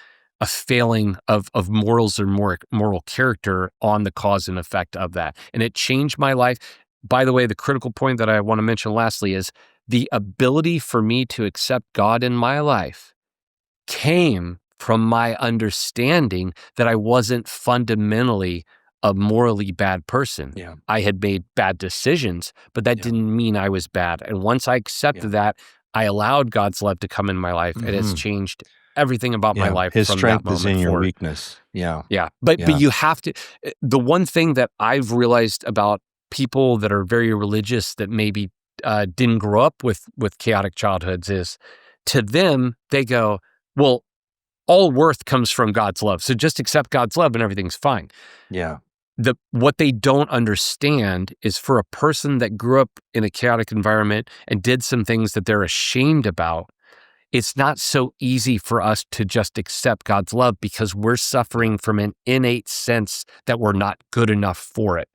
failing of morals or moral character on the cause and effect of that. And it changed my life. By the way, the critical point that I want to mention lastly is the ability for me to accept God in my life came from my understanding that I wasn't fundamentally a morally bad person. Yeah. I had made bad decisions, but that didn't mean I was bad. And once I accepted that, I allowed God's love to come in my life. It has Mm-hmm. changed everything about my Yeah. life His from that strength is moment in your forward. weakness. Yeah. Yeah. But Yeah. you have to, the one thing that I've realized about people that are very religious that maybe didn't grow up with chaotic childhoods is, to them, they go, well, all worth comes from God's love. So just accept God's love and everything's fine. Yeah. What they don't understand is, for a person that grew up in a chaotic environment and did some things that they're ashamed about, it's not so easy for us to just accept God's love, because we're suffering from an innate sense that we're not good enough for it.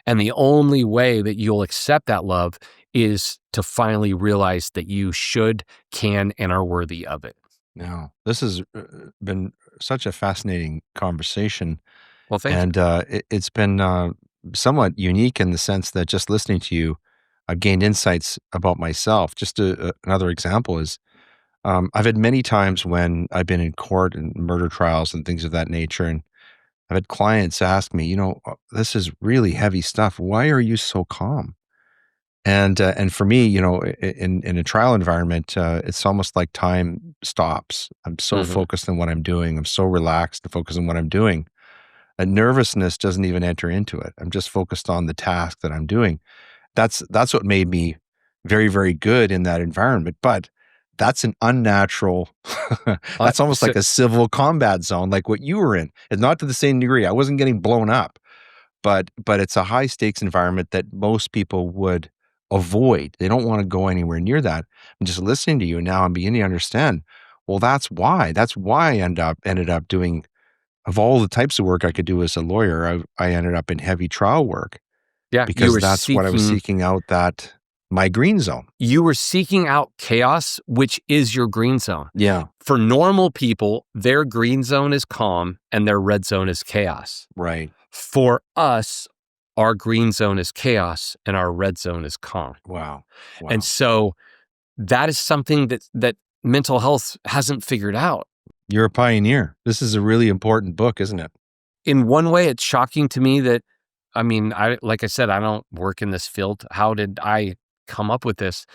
And the only way that you'll accept that love is to finally realize that you should, can, and are worthy of it. No, this has been such a fascinating conversation. Well, thank you. And it's been somewhat unique in the sense that just listening to you, I've gained insights about myself. Just another example is I've had many times when I've been in court and murder trials and things of that nature. And I've had clients ask me, this is really heavy stuff. Why are you so calm? And for me, in a trial environment, it's almost like time stops. I'm so Mm-hmm. focused on what I'm doing. I'm so relaxed and focused on what I'm doing. And nervousness doesn't even enter into it. I'm just focused on the task that I'm doing. That's what made me very, very good in that environment. But that's an unnatural, that's almost like a civil combat zone, like what you were in. It's not to the same degree. I wasn't getting blown up, but it's a high stakes environment that most people would avoid. They don't want to go anywhere near that. I'm just listening to you now. I'm beginning to understand. Well, that's why. That's why I ended up doing, of all the types of work I could do as a lawyer, I ended up in heavy trial work, Yeah, because that's what I was seeking out, that my green zone. You were seeking out chaos, which is your green zone. Yeah. For normal people, their green zone is calm and their red zone is chaos. Right. For us, our green zone is chaos and our red zone is calm. Wow. And so that is something that mental health hasn't figured out. You're a pioneer. This is a really important book, isn't it? In one way, it's shocking to me that, I mean, like I said, I don't work in this field. How did I come up with this?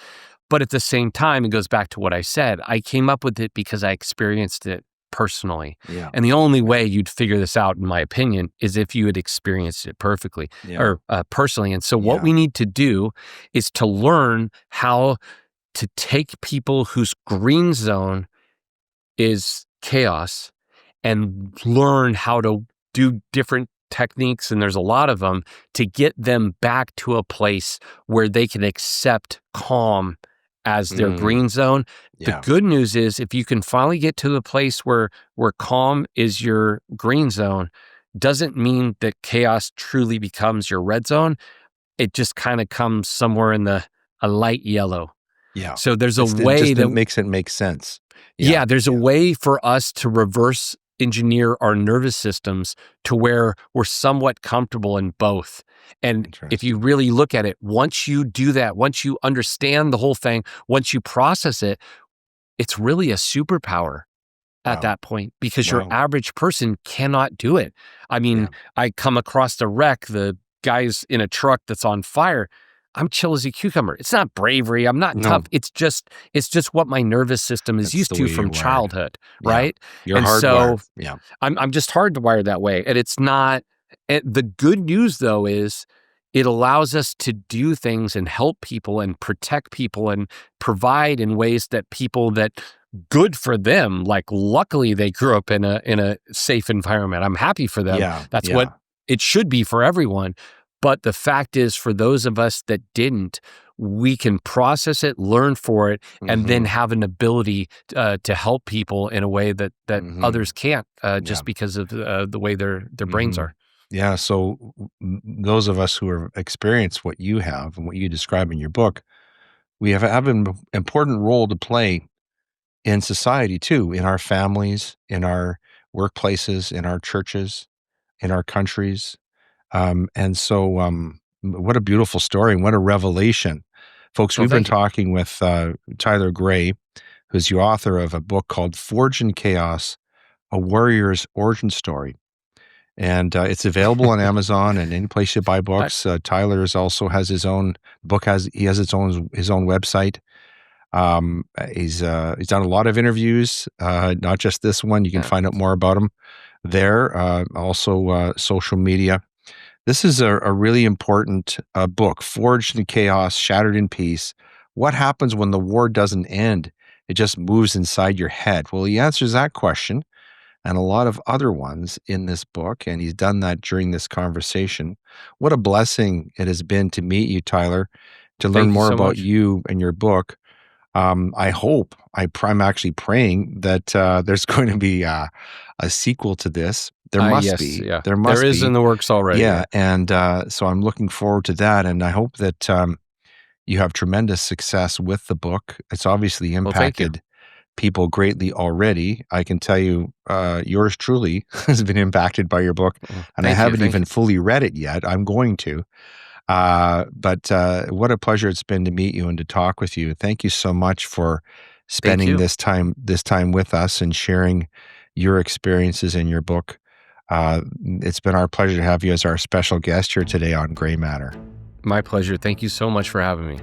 But at the same time, it goes back to what I said. I came up with it because I experienced it personally. Yeah. And the only way you'd figure this out, in my opinion, is if you had experienced it perfectly or personally. And so what we need to do is to learn how to take people whose green zone is chaos and learn how to do different techniques, and there's a lot of them, to get them back to a place where they can accept calm as their green zone. The good news is, if you can finally get to the place where calm is your green zone, doesn't mean that chaos truly becomes your red zone. It just kind of comes somewhere in a light yellow. Yeah. So there's a way that makes it make sense. Yeah, there's a way for us to reverse engineer our nervous systems to where we're somewhat comfortable in both. And if you really look at it, once you do that, once you understand the whole thing, once you process it, it's really a superpower at that point, because your average person cannot do it. I mean, I come across the wreck, the guy's in a truck that's on fire. I'm chill as a cucumber. It's not bravery. I'm not tough. It's just what my nervous system is used to from childhood, right? You're and hardwired. So I'm just hardwired that way. And it's not. The good news, though, is it allows us to do things and help people and protect people and provide in ways that people that good for them. Like, luckily they grew up in a safe environment. I'm happy for them. That's what it should be for everyone. But the fact is, for those of us that didn't, we can process it, learn for it, and then have an ability to help people in a way that others can't, just because of the way their brains are. Yeah. So those of us who have experienced what you have and what you describe in your book, we have an important role to play in society too, in our families, in our workplaces, in our churches, in our countries. And so, what a beautiful story and what a revelation. Folks, we've been talking with Tyler Gray, who's the author of a book called Forged in Chaos, A Warrior's Origin Story. And it's available on Amazon and any place you buy books. Tyler also has his own book, he has his own website. He's done a lot of interviews, not just this one. You can find out more about him there. Also social media. This is a really important book, Forged in Chaos, Shattered in Peace. What happens when the war doesn't end? It just moves inside your head. Well, he answers that question and a lot of other ones in this book, and he's done that during this conversation. What a blessing it has been to meet you, Tyler, to learn more about you and your book. I hope, I'm actually praying that there's going to be a sequel to this. There must be. Yeah. There must be. There is in the works already. Yeah. And so I'm looking forward to that. And I hope that you have tremendous success with the book. It's obviously impacted people greatly already. I can tell you, yours truly has been impacted by your book. And I haven't even fully read it yet. I'm going to. But what a pleasure it's been to meet you and to talk with you. Thank you so much for spending this time with us and sharing your experiences in your book. It's been our pleasure to have you as our special guest here today on Gray Matter. My pleasure. Thank you so much for having me.